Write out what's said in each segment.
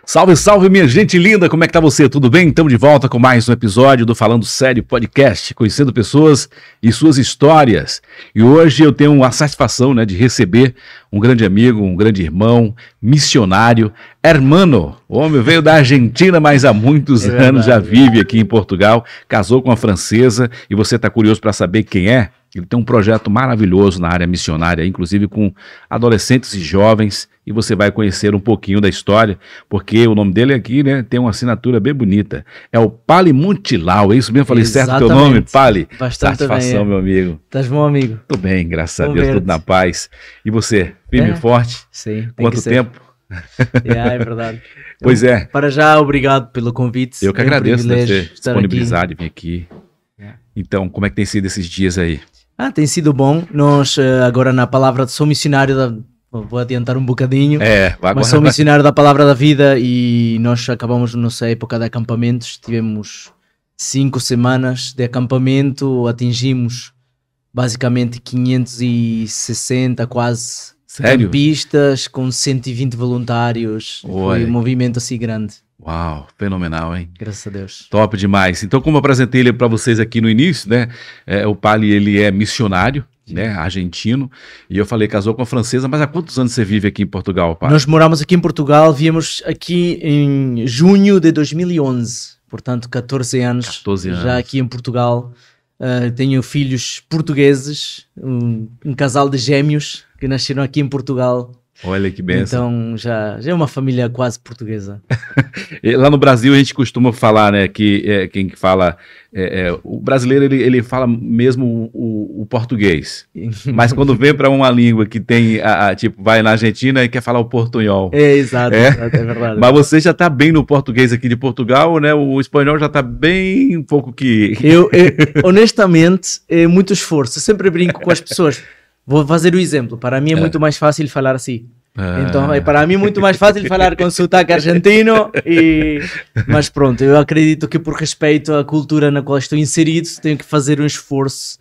Salve, salve, minha gente linda, como é que tá você? Tudo bem? Estamos de volta com mais um episódio do Falando Sério Podcast, conhecendo pessoas e suas histórias. E hoje eu tenho a satisfação, de receber um grande amigo, um grande irmão, missionário, hermano. O homem veio da Argentina, mas há muitos anos já vive aqui em Portugal, casou com uma francesa e você está curioso para saber quem é? Ele tem um projeto maravilhoso na área missionária, inclusive com adolescentes e jovens, e você vai conhecer um pouquinho da história, porque o nome dele aqui, tem uma assinatura bem bonita. É o Pali Muntilau, é isso mesmo? Falei certo teu nome, Pali? Bastante satisfação, bem, meu amigo. Estás bom, amigo? Tudo bem, graças a Deus, tudo na paz. E você, firme e forte? Sim. Quanto tempo? É verdade. Pois é. Para já, obrigado pelo convite. Eu que agradeço de ter disponibilizado de vir aqui. Então, como é que tem sido esses dias aí? Tem sido bom. Nós, agora na palavra, sou missionário vou adiantar um bocadinho, mas sou missionário da Palavra da Vida e nós acabamos nossa época de acampamentos, tivemos 5 semanas de acampamento, atingimos basicamente 560 quase campistas com 120 voluntários. Foi um movimento assim grande. Uau, fenomenal, hein? Graças a Deus. Top demais. Então, como eu apresentei ele para vocês aqui no início, o Pali, ele é missionário, argentino, e eu falei, casou com a francesa, mas há quantos anos você vive aqui em Portugal, Pali? Nós moramos aqui em Portugal, viemos aqui em junho de 2011, portanto 14 anos. Já aqui em Portugal. Tenho filhos portugueses, um casal de gêmeos que nasceram aqui em Portugal. Olha que benção. Então já é uma família quase portuguesa. Lá no Brasil a gente costuma falar, que quem fala, o brasileiro ele fala mesmo o português, mas quando vem para uma língua que tem, tipo, vai na Argentina e quer falar o portunhol. Exato, é verdade. Mas você já está bem no português aqui de Portugal, o espanhol já está bem um pouco que... Eu honestamente, é muito esforço, eu sempre brinco com as pessoas. Vou fazer o exemplo. Para mim é muito mais fácil falar assim. Então, para mim é muito mais fácil falar com sotaque argentino. Mas pronto, eu acredito que por respeito à cultura na qual estou inserido, tenho que fazer um esforço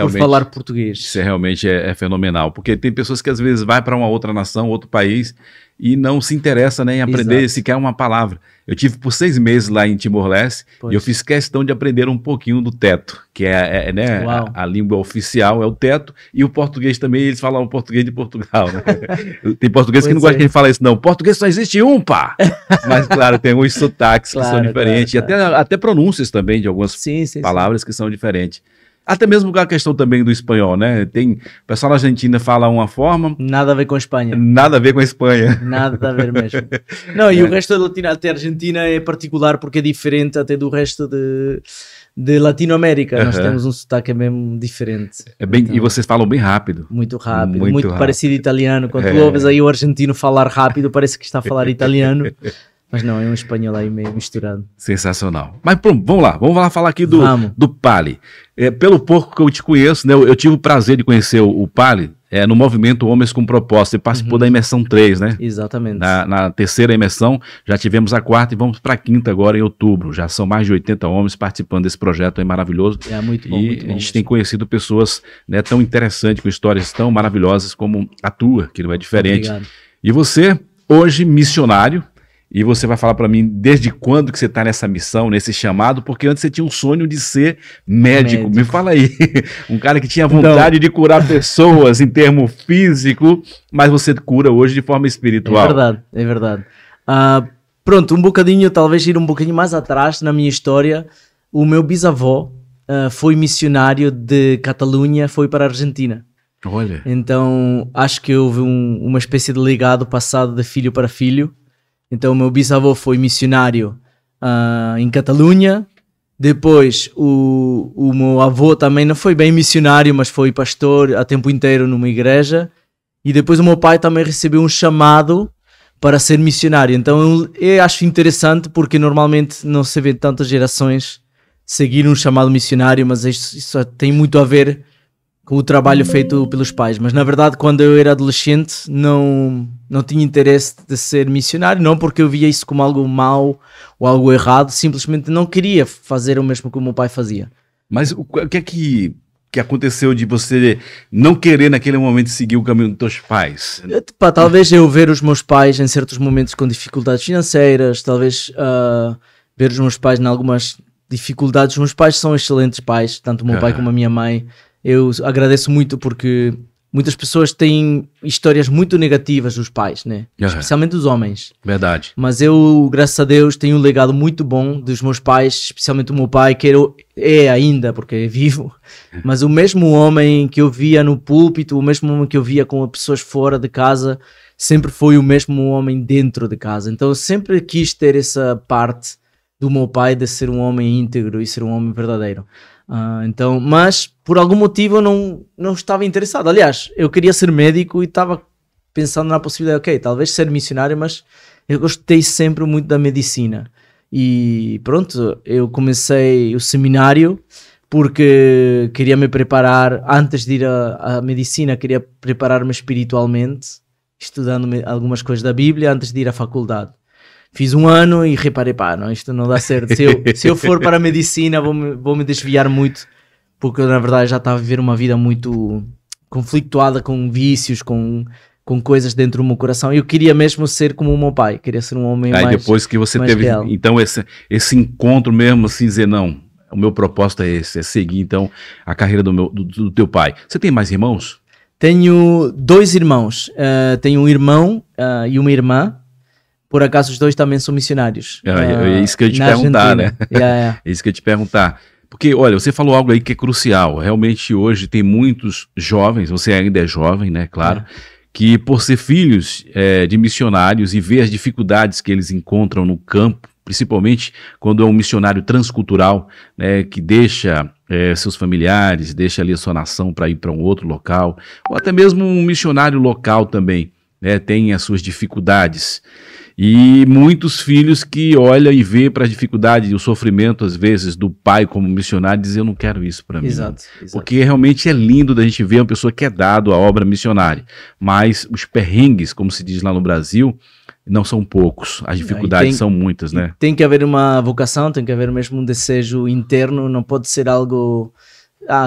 por falar português. Isso realmente é fenomenal. Porque tem pessoas que às vezes vai para uma outra nação, outro país, e não se interessa em aprender sequer uma palavra. Eu tive por 6 meses lá em Timor-Leste e eu fiz questão de aprender um pouquinho do teto, que a língua oficial é o teto, e o português também, eles falam o português de Portugal. Tem português que não gosta que a gente fale isso, não. Português só existe um, pá! Mas, claro, tem alguns sotaques que são diferentes, e até pronúncias também de algumas palavras que são diferentes. Até mesmo com a questão também do espanhol, Tem, o pessoal na Argentina fala uma forma... Nada a ver com a Espanha. Nada a ver com a Espanha. Nada a ver mesmo. Não, e o resto da Latina, até a Argentina é particular porque é diferente até do resto de Latinoamérica. Nós temos um sotaque mesmo diferente. Então, e vocês falam bem rápido. Muito rápido, muito parecido italiano. Quando tu ouves aí o argentino falar rápido, parece que está a falar italiano. Mas não, é um espanhol aí meio misturado. Sensacional. Mas pronto, vamos lá falar aqui do Pali. Pelo pouco que eu te conheço, eu tive o prazer de conhecer o Pali no movimento Homens com Propósito. Você participou da imersão 3, Exatamente. Na terceira imersão, já tivemos a 4ª e vamos para a 5ª agora em outubro. Já são mais de 80 homens participando desse projeto aí maravilhoso. Muito bom, muito bom. A gente tem conhecido pessoas tão interessantes, com histórias tão maravilhosas como a tua, que não é diferente. Obrigado. E você, hoje, missionário. E você vai falar para mim desde quando que você está nessa missão, nesse chamado, porque antes você tinha um sonho de ser médico. Me fala aí, um cara que tinha vontade de curar pessoas em termo físico, mas você cura hoje de forma espiritual. É verdade. Pronto, talvez ir um bocadinho mais atrás na minha história. O meu bisavô foi missionário de Catalunha, foi para a Argentina. Olha. Então acho que houve uma espécie de legado passado de filho para filho. Então o meu bisavô foi missionário em Catalunha. Depois o meu avô também não foi bem missionário, mas foi pastor a tempo inteiro numa igreja. E depois o meu pai também recebeu um chamado para ser missionário. Então eu acho interessante porque normalmente não se vê tantas gerações seguir um chamado missionário, mas isso tem muito a ver com o trabalho feito pelos pais. Mas na verdade, quando eu era adolescente, não tinha interesse de ser missionário, não porque eu via isso como algo mau ou algo errado, simplesmente não queria fazer o mesmo que o meu pai fazia. Mas o que é que que aconteceu de você não querer naquele momento seguir o caminho dos teus pais? Talvez eu ver os meus pais em certos momentos com dificuldades financeiras, talvez ver os meus pais em algumas dificuldades. Os meus pais são excelentes pais, tanto o meu pai como a minha mãe. Eu agradeço muito porque muitas pessoas têm histórias muito negativas dos pais, né? Especialmente os homens. Verdade. Mas eu, graças a Deus, tenho um legado muito bom dos meus pais, especialmente o meu pai, que é ainda, porque é vivo, mas o mesmo homem que eu via no púlpito, o mesmo homem que eu via com pessoas fora de casa, sempre foi o mesmo homem dentro de casa. Então eu sempre quis ter essa parte do meu pai de ser um homem íntegro e ser um homem verdadeiro. Então, mas por algum motivo eu não estava interessado. Aliás, eu queria ser médico e estava pensando na possibilidade, ok, talvez ser missionário, mas eu gostei sempre muito da medicina. E pronto, eu comecei o seminário porque queria me preparar, antes de ir à medicina, queria preparar-me espiritualmente, estudando algumas coisas da Bíblia antes de ir à faculdade. Fiz um ano e reparei, não, isto não dá certo. Se eu for para a medicina, vou me desviar muito, porque na verdade já estava a viver uma vida muito conflituada com vícios, com coisas dentro do meu coração. Eu queria mesmo ser como o meu pai, queria ser um homem mais. Aí depois que você teve, real. Então, esse encontro mesmo, assim, dizer, não, o meu propósito é esse, é seguir, então, a carreira do teu pai. Você tem mais irmãos? Tenho 2 irmãos. Tenho um irmão e uma irmã. Por acaso os 2 também são missionários. É isso que eu ia te perguntar, né? É isso que eu ia te perguntar. Porque, olha, você falou algo aí que é crucial. Realmente hoje tem muitos jovens, você ainda é jovem, né? Claro. Que por ser filhos de missionários e ver as dificuldades que eles encontram no campo, principalmente quando é um missionário transcultural, né, que deixa seus familiares, deixa ali a sua nação para ir para um outro local, ou até mesmo um missionário local também, né, tem as suas dificuldades. E muitos filhos que olham e vê para a dificuldade e o sofrimento, às vezes, do pai como missionário, dizem, eu não quero isso para mim. Exato. Porque realmente é lindo da gente ver uma pessoa que é dado à obra missionária. Mas os perrengues, como se diz lá no Brasil, não são poucos. As dificuldades são muitas, né? Tem que haver uma vocação, tem que haver mesmo um desejo interno, não pode ser algo...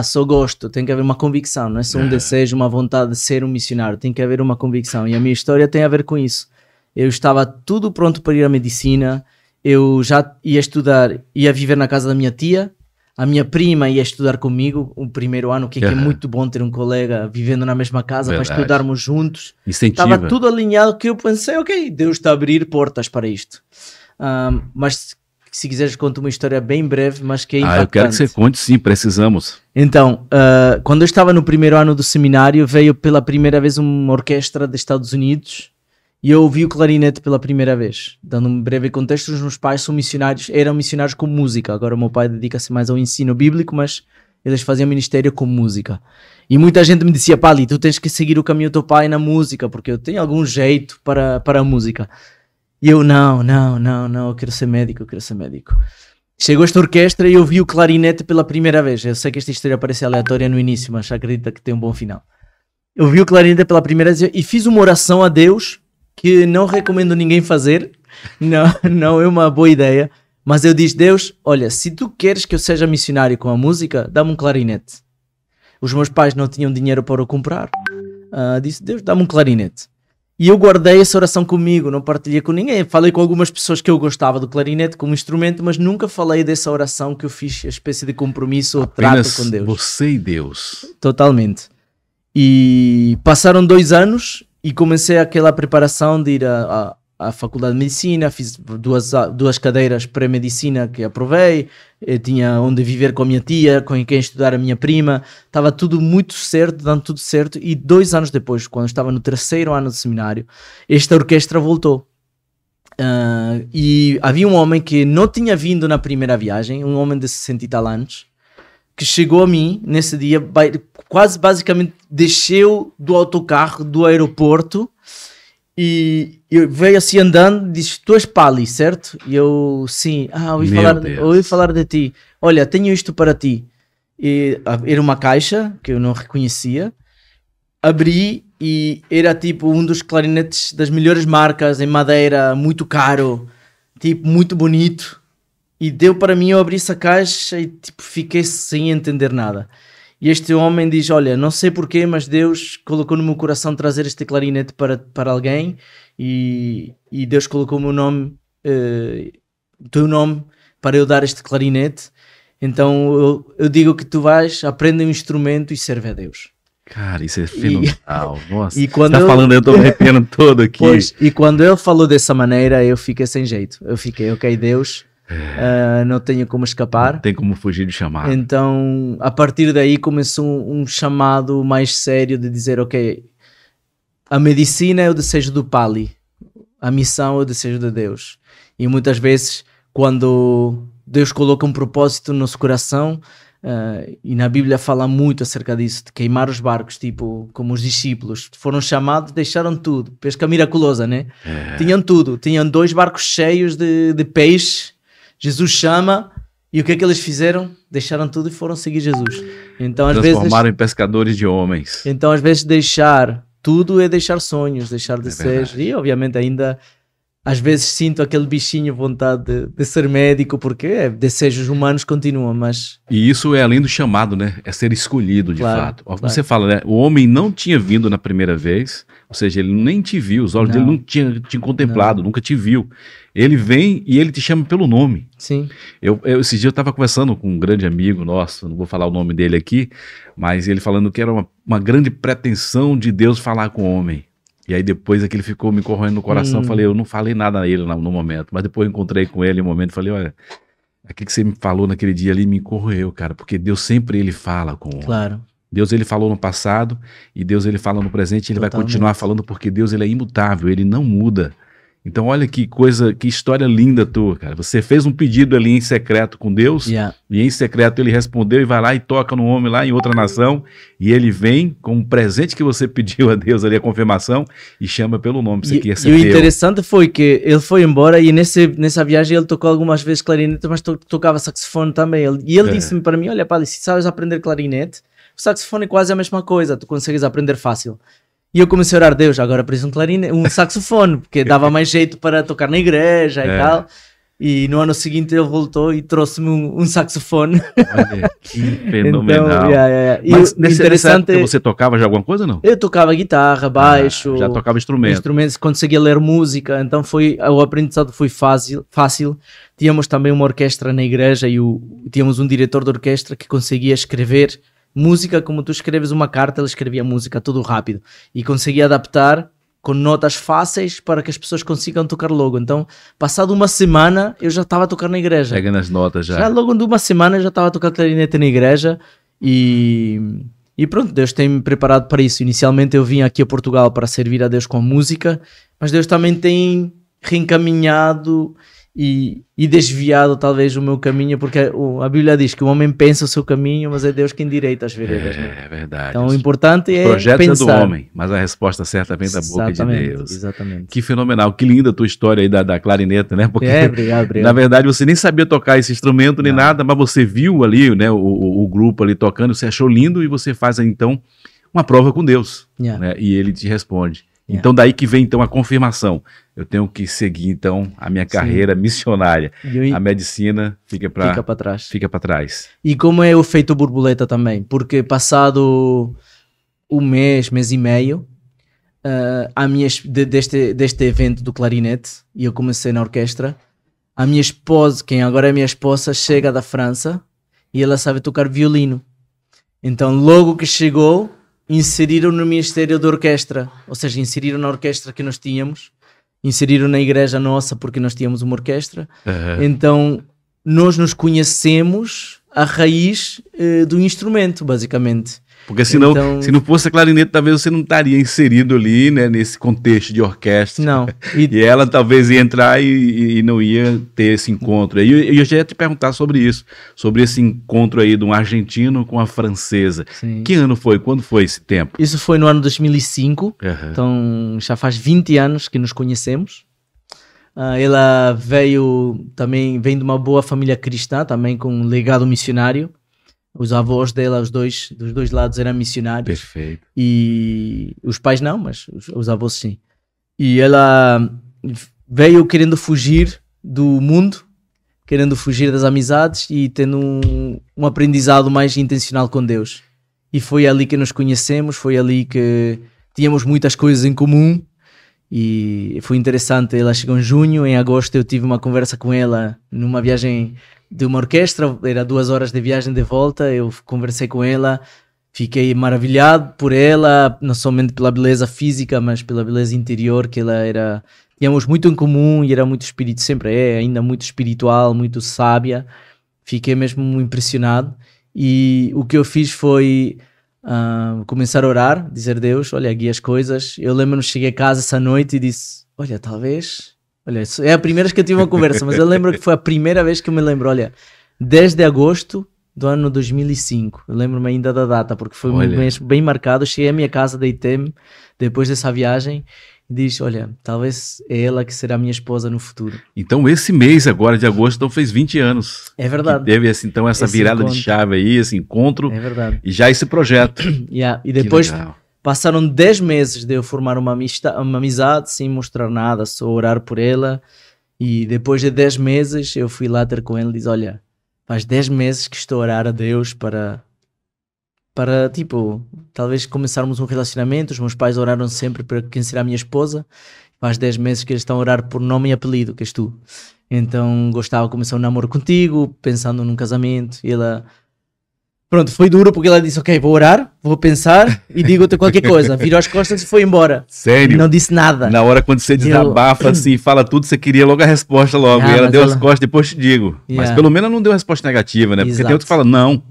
só gosto, tem que haver uma convicção, não é só um desejo, uma vontade de ser um missionário, tem que haver uma convicção. E a minha história tem a ver com isso. Eu estava tudo pronto para ir à medicina, eu já ia estudar, ia viver na casa da minha tia, a minha prima ia estudar comigo o primeiro ano, que é muito bom ter um colega vivendo na mesma casa. Verdade. Para estudarmos juntos. Incentiva. Estava tudo alinhado que eu pensei, ok, Deus está a abrir portas para isto. Mas se quiseres conto uma história bem breve, mas que é impactante. Eu quero que você conte, sim, precisamos. Então, quando eu estava no primeiro ano do seminário, veio pela primeira vez uma orquestra dos Estados Unidos. E eu ouvi o clarinete pela primeira vez. Dando um breve contexto, os meus pais são missionários, eram missionários com música. Agora o meu pai dedica-se mais ao ensino bíblico, mas eles faziam ministério com música. E muita gente me dizia, Pali, tu tens que seguir o caminho do teu pai na música, porque eu tenho algum jeito para a música. E eu, não, eu quero ser médico. Chegou esta orquestra e eu vi o clarinete pela primeira vez. Eu sei que esta história parece aleatória no início, mas acredita que tem um bom final. Eu vi o clarinete pela primeira vez e fiz uma oração a Deus, que não recomendo ninguém fazer, não é uma boa ideia, mas eu disse, Deus, olha, se tu queres que eu seja missionário com a música, dá-me um clarinete. Os meus pais não tinham dinheiro para o comprar, disse, Deus, dá-me um clarinete. E eu guardei essa oração comigo, não partilhei com ninguém, falei com algumas pessoas que eu gostava do clarinete como instrumento, mas nunca falei dessa oração que eu fiz, a espécie de compromisso ou trato com Deus. Você e Deus. Totalmente. E passaram 2 anos, e comecei aquela preparação de ir à faculdade de medicina, fiz duas cadeiras pré-medicina que aprovei, eu tinha onde viver com a minha tia, com quem estudar a minha prima, estava tudo muito certo, dando tudo certo, e 2 anos depois, quando estava no 3º ano de seminário, esta orquestra voltou. E havia um homem que não tinha vindo na primeira viagem, um homem de 60 e tal anos, que chegou a mim nesse dia, quase basicamente desceu do autocarro do aeroporto e veio assim andando e disse, tu és Pali, certo? E eu, sim, ouvi falar de ti, olha, tenho isto para ti. E era uma caixa que eu não reconhecia, abri e era tipo um dos clarinetes das melhores marcas, em madeira, muito caro, tipo muito bonito. E deu para mim, eu abri essa caixa e tipo, fiquei sem entender nada. E este homem diz, olha, não sei porquê, mas Deus colocou no meu coração trazer este clarinete para alguém e Deus colocou o meu nome, o teu nome, para eu dar este clarinete. Então eu digo que tu vais, aprende um instrumento e serve a Deus. Cara, isso é fenomenal. Nossa, e quando tá falando, eu tô me arrepiando todo aqui. Pois, e quando ele falou dessa maneira, eu fiquei sem jeito. Eu fiquei, ok, Deus, não tenho como escapar. Não tem como fugir do chamado. Então, a partir daí começou um chamado mais sério de dizer, ok, a medicina é o desejo do Pali, a missão é o desejo de Deus. E muitas vezes, quando Deus coloca um propósito no nosso coração, e na Bíblia fala muito acerca disso, de queimar os barcos, tipo, como os discípulos foram chamados, deixaram tudo, pesca miraculosa, né? Tinham tudo, tinham 2 barcos cheios de peixe, Jesus chama, e o que é que eles fizeram? Deixaram tudo e foram seguir Jesus. Então, às vezes, transformaram em pescadores de homens. Então, às vezes, deixar tudo é deixar sonhos, deixar desejos, e obviamente ainda... Às vezes sinto aquele bichinho, vontade de ser médico, porque desejos humanos continuam, mas... E isso é além do chamado, né? É ser escolhido, de fato. Claro. Você fala, né? O homem não tinha vindo na primeira vez, ou seja, ele nem te viu, os olhos dele não tinham te contemplado, nunca te viu. Ele vem e ele te chama pelo nome. Sim. Esse dia eu estava conversando com um grande amigo nosso, não vou falar o nome dele aqui, mas ele falando que era uma grande pretensão de Deus falar com o homem. E aí depois aquele ficou me corroendo no coração, eu falei, eu não falei nada a ele no momento, mas depois eu encontrei com ele no momento e falei, olha, aquilo que você me falou naquele dia ali me corroeu, cara, porque Deus sempre ele fala com o homem. Claro. Deus ele falou no passado e Deus ele fala no presente, ele vai continuar falando porque Deus ele é imutável, ele não muda. Então olha que coisa, que história linda tua, cara. Você fez um pedido ali em secreto com Deus, e em secreto ele respondeu e vai lá e toca no homem lá em outra nação, e ele vem com um presente que você pediu a Deus ali, a confirmação, e chama pelo nome. E o interessante foi que ele foi embora e nessa viagem ele tocou algumas vezes clarinete, mas tocava saxofone também. E ele disse-me para mim, olha Pali, se sabes aprender clarinete, o saxofone é quase a mesma coisa, tu consegues aprender fácil. E eu comecei a orar, Deus, agora preciso um saxofone, porque dava mais jeito para tocar na igreja e tal. E no ano seguinte ele voltou e trouxe-me um saxofone. Olha, que fenomenal. Então, Mas nessa época você tocava já alguma coisa ou não? Eu tocava guitarra, baixo. Já tocava instrumentos, conseguia ler música, então o aprendizado foi fácil. Tínhamos também uma orquestra na igreja e tínhamos um diretor de orquestra que conseguia escrever música, como tu escreves uma carta, ele escrevia música tudo rápido e conseguia adaptar com notas fáceis para que as pessoas consigam tocar logo. Então, passado uma semana, eu já estava a tocar na igreja. Pegando as notas já. Já logo de uma semana eu já estava a tocar clarinete na igreja e pronto, Deus tem-me preparado para isso. Inicialmente eu vim aqui a Portugal para servir a Deus com a música, mas Deus também tem reencaminhado e desviado talvez o meu caminho, porque a Bíblia diz que o homem pensa o seu caminho, mas é Deus quem endireita as veredas. É verdade. Então o importante é projeto pensar. É do homem, mas a resposta certa vem da boca de Deus. Exatamente. Que fenomenal, que linda a tua história aí da clarineta, né? Porque obrigado. Na verdade você nem sabia tocar esse instrumento nem nada, mas você viu ali, né, o grupo ali tocando, você achou lindo e você faz então uma prova com Deus, né? E ele te responde. Então daí que vem então a confirmação. Eu tenho que seguir então a minha carreira missionária. A medicina fica para trás. E como é o efeito borboleta também? Porque passado um mês e meio deste evento do clarinete, e eu comecei na orquestra, a minha esposa, quem agora é minha esposa, chega da França e ela sabe tocar violino. Então logo que chegou, inseriram no Ministério da Orquestra, ou seja, inseriram na orquestra que nós tínhamos, inseriram na igreja nossa porque nós tínhamos uma orquestra. Então nós nos conhecemos a raiz do instrumento, basicamente. Porque senão, se não fosse a clarinete, talvez você não estaria inserido ali, né, nesse contexto de orquestra. Não. E ela talvez ia entrar e não ia ter esse encontro. E eu já ia te perguntar sobre isso, sobre esse encontro aí de um argentino com a francesa. Sim. Que ano foi? Quando foi esse tempo? Isso foi no ano 2005, então já faz 20 anos que nos conhecemos. Ela vem de uma boa família cristã, também com um legado missionário. Os avós dela, dos dois lados, eram missionários. Perfeito. E os pais não, mas os avós sim. E ela veio querendo fugir do mundo, querendo fugir das amizades e tendo um aprendizado mais intencional com Deus. e foi ali que nos conhecemos, foi ali que tínhamos muitas coisas em comum e foi interessante. Ela chegou em junho, em agosto eu tive uma conversa com ela numa viagem de uma orquestra, era 2 horas de viagem de volta, eu conversei com ela, fiquei maravilhado por ela, não somente pela beleza física, mas pela beleza interior, que ela era, tínhamos muito em comum e era muito espírito, sempre é ainda muito espiritual, muito sábia, fiquei mesmo impressionado e o que eu fiz foi começar a orar, dizer: Deus, olha, guia as coisas. Eu lembro-me, cheguei a casa essa noite e disse: olha, talvez... Olha, é a primeira vez que eu tive uma conversa, mas eu lembro que foi a primeira vez que eu me lembro, olha, 10 de agosto do ano 2005, eu lembro-me ainda da data, porque foi um mês bem marcado. Eu cheguei à minha casa, deitei-me depois dessa viagem e disse: olha, talvez é ela que será minha esposa no futuro. Então esse mês agora de agosto então fez 20 anos. É verdade. Que teve então essa virada de chave aí, esse encontro. É verdade. E já esse projeto. E depois passaram 10 meses de eu formar uma amizade sem mostrar nada, só orar por ela. E depois de 10 meses eu fui lá ter com ele e disse: olha, faz 10 meses que estou a orar a Deus para tipo, talvez começarmos um relacionamento. Os meus pais oraram sempre para quem será a minha esposa. Faz 10 meses que eles estão a orar por nome e apelido, que és tu. Então gostava de começar um namoro contigo, pensando num casamento. E ela... Pronto, foi duro porque ela disse: ok, vou orar, vou pensar e digo-te qualquer coisa. Virou as costas e foi embora. Sério? Não disse nada. Na hora quando você desabafa assim, fala tudo, você queria logo a resposta logo. E ela deu as costas, depois te digo. Mas pelo menos não deu resposta negativa, né? Porque tem outro que fala não.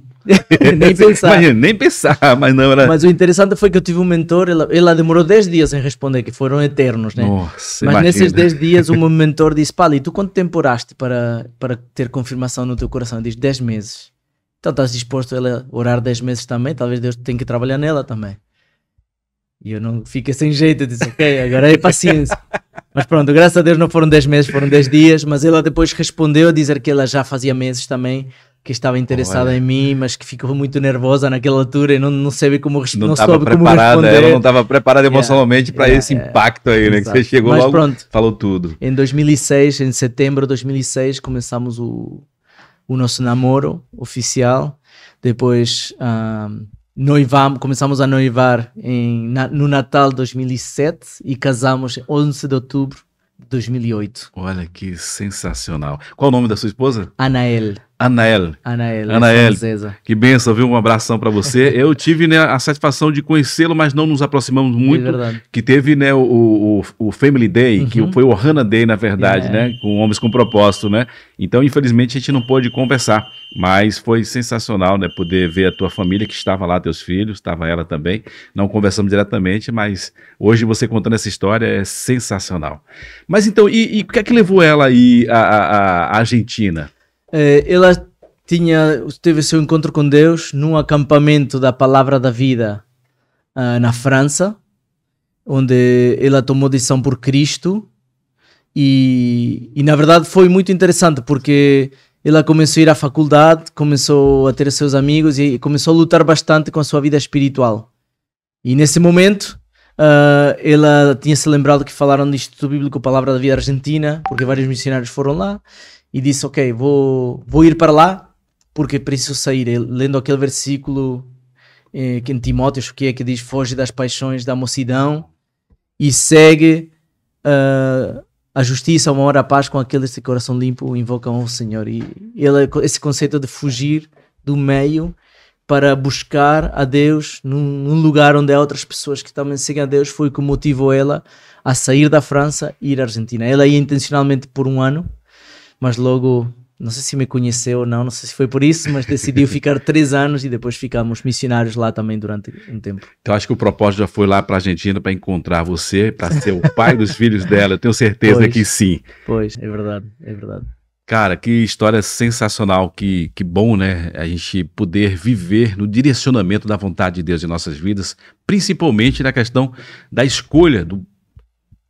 Nem pensar. Imagina, nem pensar, mas não era... Mas o interessante foi que eu tive um mentor, ela demorou 10 dias em responder, que foram eternos, né? Nossa, mas imagina. Nesses 10 dias o meu mentor disse: Pali, tu quanto tempo oraste para ter confirmação no teu coração? Eu disse: 10 meses. Então estás disposto a ela orar 10 meses também? Talvez Deus tenha que trabalhar nela também. E eu não fiquei sem jeito, eu disse: ok, agora é paciência. Mas pronto, graças a Deus não foram 10 meses, foram 10 dias, mas ela depois respondeu a dizer que ela já fazia meses também que estava interessada em mim, mas que ficou muito nervosa naquela altura e não sabia como responder. Não estava preparada, ela não estava preparada emocionalmente para esse impacto aí, né? Exato. Que você chegou mas logo, pronto, falou tudo. Em 2006, em setembro de 2006, começamos o nosso namoro oficial. Depois começamos a noivar no Natal de 2007 e casamos 11 de outubro de 2008. Olha que sensacional. Qual o nome da sua esposa? Anael. Anael, que benção, viu? Um abração para você. Eu tive, né, a satisfação de conhecê-lo, mas não nos aproximamos muito. É verdade. Que teve, né, o Family Day, que foi o Hannah Day, na verdade, né, com Homens com Propósito, né? Então, infelizmente, a gente não pôde conversar, mas foi sensacional, né, poder ver a tua família, que estava lá, teus filhos, estava ela também. Não conversamos diretamente, mas hoje você contando essa história é sensacional. Mas então, e o que é que levou ela aí à Argentina? Ela teve seu encontro com Deus num acampamento da Palavra da Vida na França, onde ela tomou decisão por Cristo e na verdade foi muito interessante porque ela começou a ir à faculdade, começou a ter seus amigos e começou a lutar bastante com a sua vida espiritual. E nesse momento ela tinha se lembrado que falaram do Instituto Bíblico Palavra da Vida Argentina, porque vários missionários foram lá. E disse: ok, vou ir para lá porque preciso sair. Lendo aquele versículo que em Timóteo, que diz: foge das paixões da mocidão e segue a justiça, o amor, a paz com aqueles de coração limpo invocam ao Senhor. E esse conceito de fugir do meio para buscar a Deus num lugar onde há outras pessoas que também seguem a Deus foi o que motivou ela a sair da França e ir à Argentina. Ela ia intencionalmente por 1 ano, mas logo, não sei se me conheceu ou não sei se foi por isso, mas decidiu ficar 3 anos e depois ficamos missionários lá também durante um tempo. Então acho que o propósito já foi lá para a Argentina para encontrar você, para ser o pai dos filhos dela. Eu tenho certeza que sim. Pois, é verdade, é verdade. Cara, que história sensacional, que bom, né? A gente poder viver no direcionamento da vontade de Deus em nossas vidas, principalmente na questão da escolha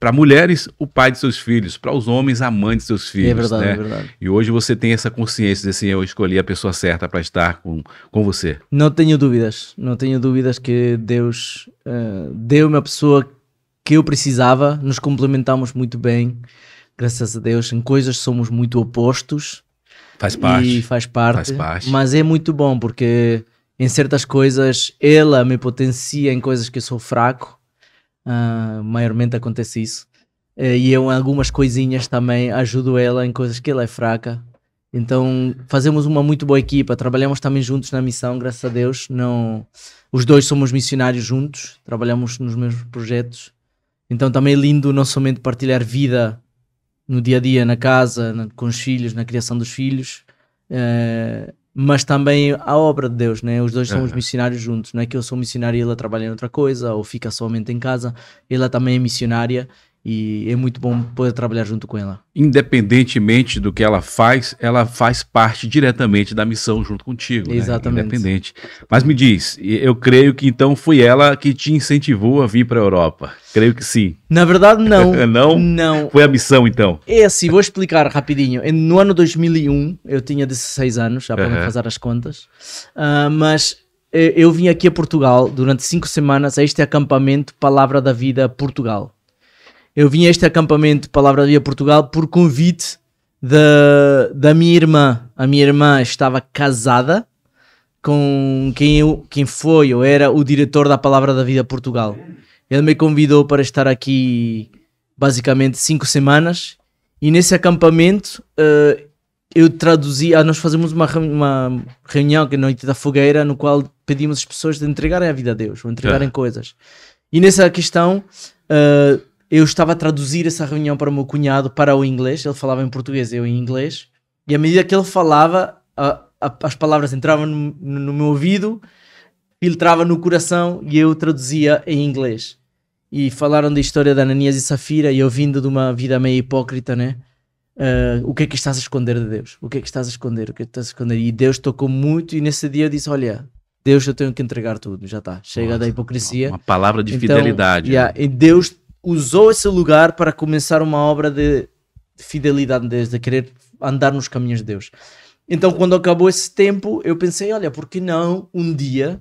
para mulheres, o pai de seus filhos, para os homens, a mãe de seus filhos. É verdade, né? É verdade. E hoje você tem essa consciência de assim, eu escolhi a pessoa certa para estar com você. Não tenho dúvidas que Deus deu uma pessoa que eu precisava, nos complementamos muito bem, graças a Deus. Em coisas somos muito opostos. Faz parte. E faz parte. Mas é muito bom porque em certas coisas, ela me potencia em coisas que eu sou fraco. Maiormente acontece isso. E eu, em algumas coisinhas, também ajudo ela em coisas que ela é fraca. Então, fazemos uma muito boa equipa. Trabalhamos também juntos na missão, graças a Deus. Não... Os dois somos missionários juntos. Trabalhamos nos mesmos projetos. Então, também é lindo não somente partilhar vida no dia a dia, na casa, com os filhos, na criação dos filhos, mas também a obra de Deus, né? Os dois somos missionários juntos. Não é que eu sou missionário e ela trabalha em outra coisa ou fica somente em casa. Ela também é missionária e é muito bom poder trabalhar junto com ela. Independentemente do que ela faz parte diretamente da missão junto contigo. Exatamente. Né? Independente. Mas me diz, eu creio que então foi ela que te incentivou a vir para a Europa. Creio que sim. Na verdade, não. Não? Foi a missão, então? É assim, vou explicar rapidinho. No ano 2001, eu tinha 16 anos, já podem fazer as contas, mas eu vim aqui a Portugal durante 5 semanas a este acampamento Palavra da Vida Portugal. Eu vim a este acampamento Palavra da Vida Portugal por convite da minha irmã. A minha irmã estava casada com quem foi ou era o diretor da Palavra da Vida Portugal. Ele me convidou para estar aqui basicamente 5 semanas e nesse acampamento eu traduzi, nós fazemos uma reunião que é a Noite da Fogueira, no qual pedimos às pessoas de entregarem a vida a Deus, ou entregarem coisas. E nessa questão eu estava a traduzir essa reunião para o meu cunhado para o inglês. Ele falava em português, eu em inglês, e à medida que ele falava as palavras entravam no meu ouvido, filtrava no coração e eu traduzia em inglês. E falaram da história de Ananias e Safira e eu vindo de uma vida meio hipócrita, né? O que é que estás a esconder de Deus? O que é que estás a esconder? O que é que estás a esconder? E Deus tocou muito e nesse dia eu disse, olha, Deus, eu tenho que entregar tudo, já está. Chega da hipocrisia. Uma palavra de fidelidade. E Deus usou esse lugar para começar uma obra de fidelidade de Deus, de querer andar nos caminhos de Deus. Então, quando acabou esse tempo, eu pensei, olha, por que não um dia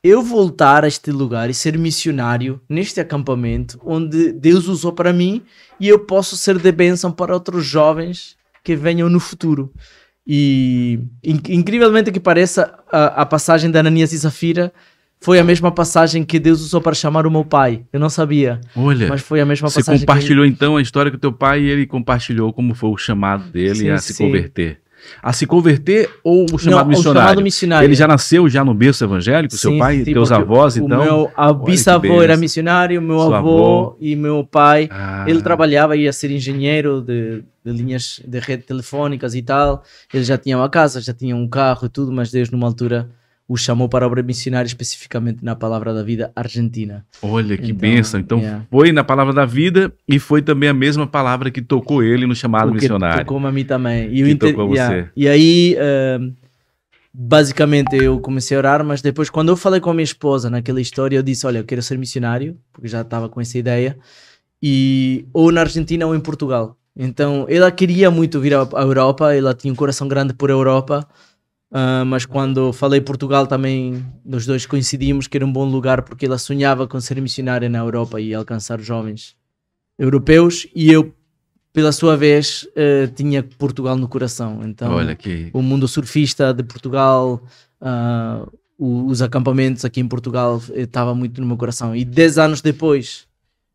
eu voltar a este lugar e ser missionário neste acampamento onde Deus usou para mim e eu posso ser de bênção para outros jovens que venham no futuro. E incrivelmente que pareça, a passagem de Ananias e Safira foi a mesma passagem que Deus usou para chamar o meu pai. Eu não sabia. Olha, mas foi a mesma passagem. Você compartilhou então a história com o teu pai e ele compartilhou como foi o chamado dele a se converter. A se converter ou o chamado missionário? O chamado missionário. Ele já nasceu já no berço evangélico, seu pai, teus avós, então? O meu bisavô era missionário, meu avô e meu pai. Ele trabalhava, ia ser engenheiro de linhas de rede telefónicas e tal. Ele já tinha uma casa, já tinha um carro e tudo, mas Deus numa altura o chamou para a obra missionária, especificamente na Palavra da Vida Argentina. Olha, que bênção. Então, foi na Palavra da Vida e foi também a mesma palavra que tocou ele no chamado missionário. Tocou a mim também. Tocou você. E aí, basicamente, eu comecei a orar, mas depois, quando eu falei com a minha esposa naquela história, eu disse, olha, eu quero ser missionário, porque já estava com essa ideia, ou na Argentina ou em Portugal. Então, ela queria muito vir à Europa, ela tinha um coração grande por Europa, mas quando falei Portugal também, nós dois coincidimos que era um bom lugar porque ela sonhava com ser missionária na Europa e alcançar jovens europeus e eu, pela sua vez, tinha Portugal no coração. Então, o mundo surfista de Portugal, os acampamentos aqui em Portugal estava muito no meu coração. E 10 anos depois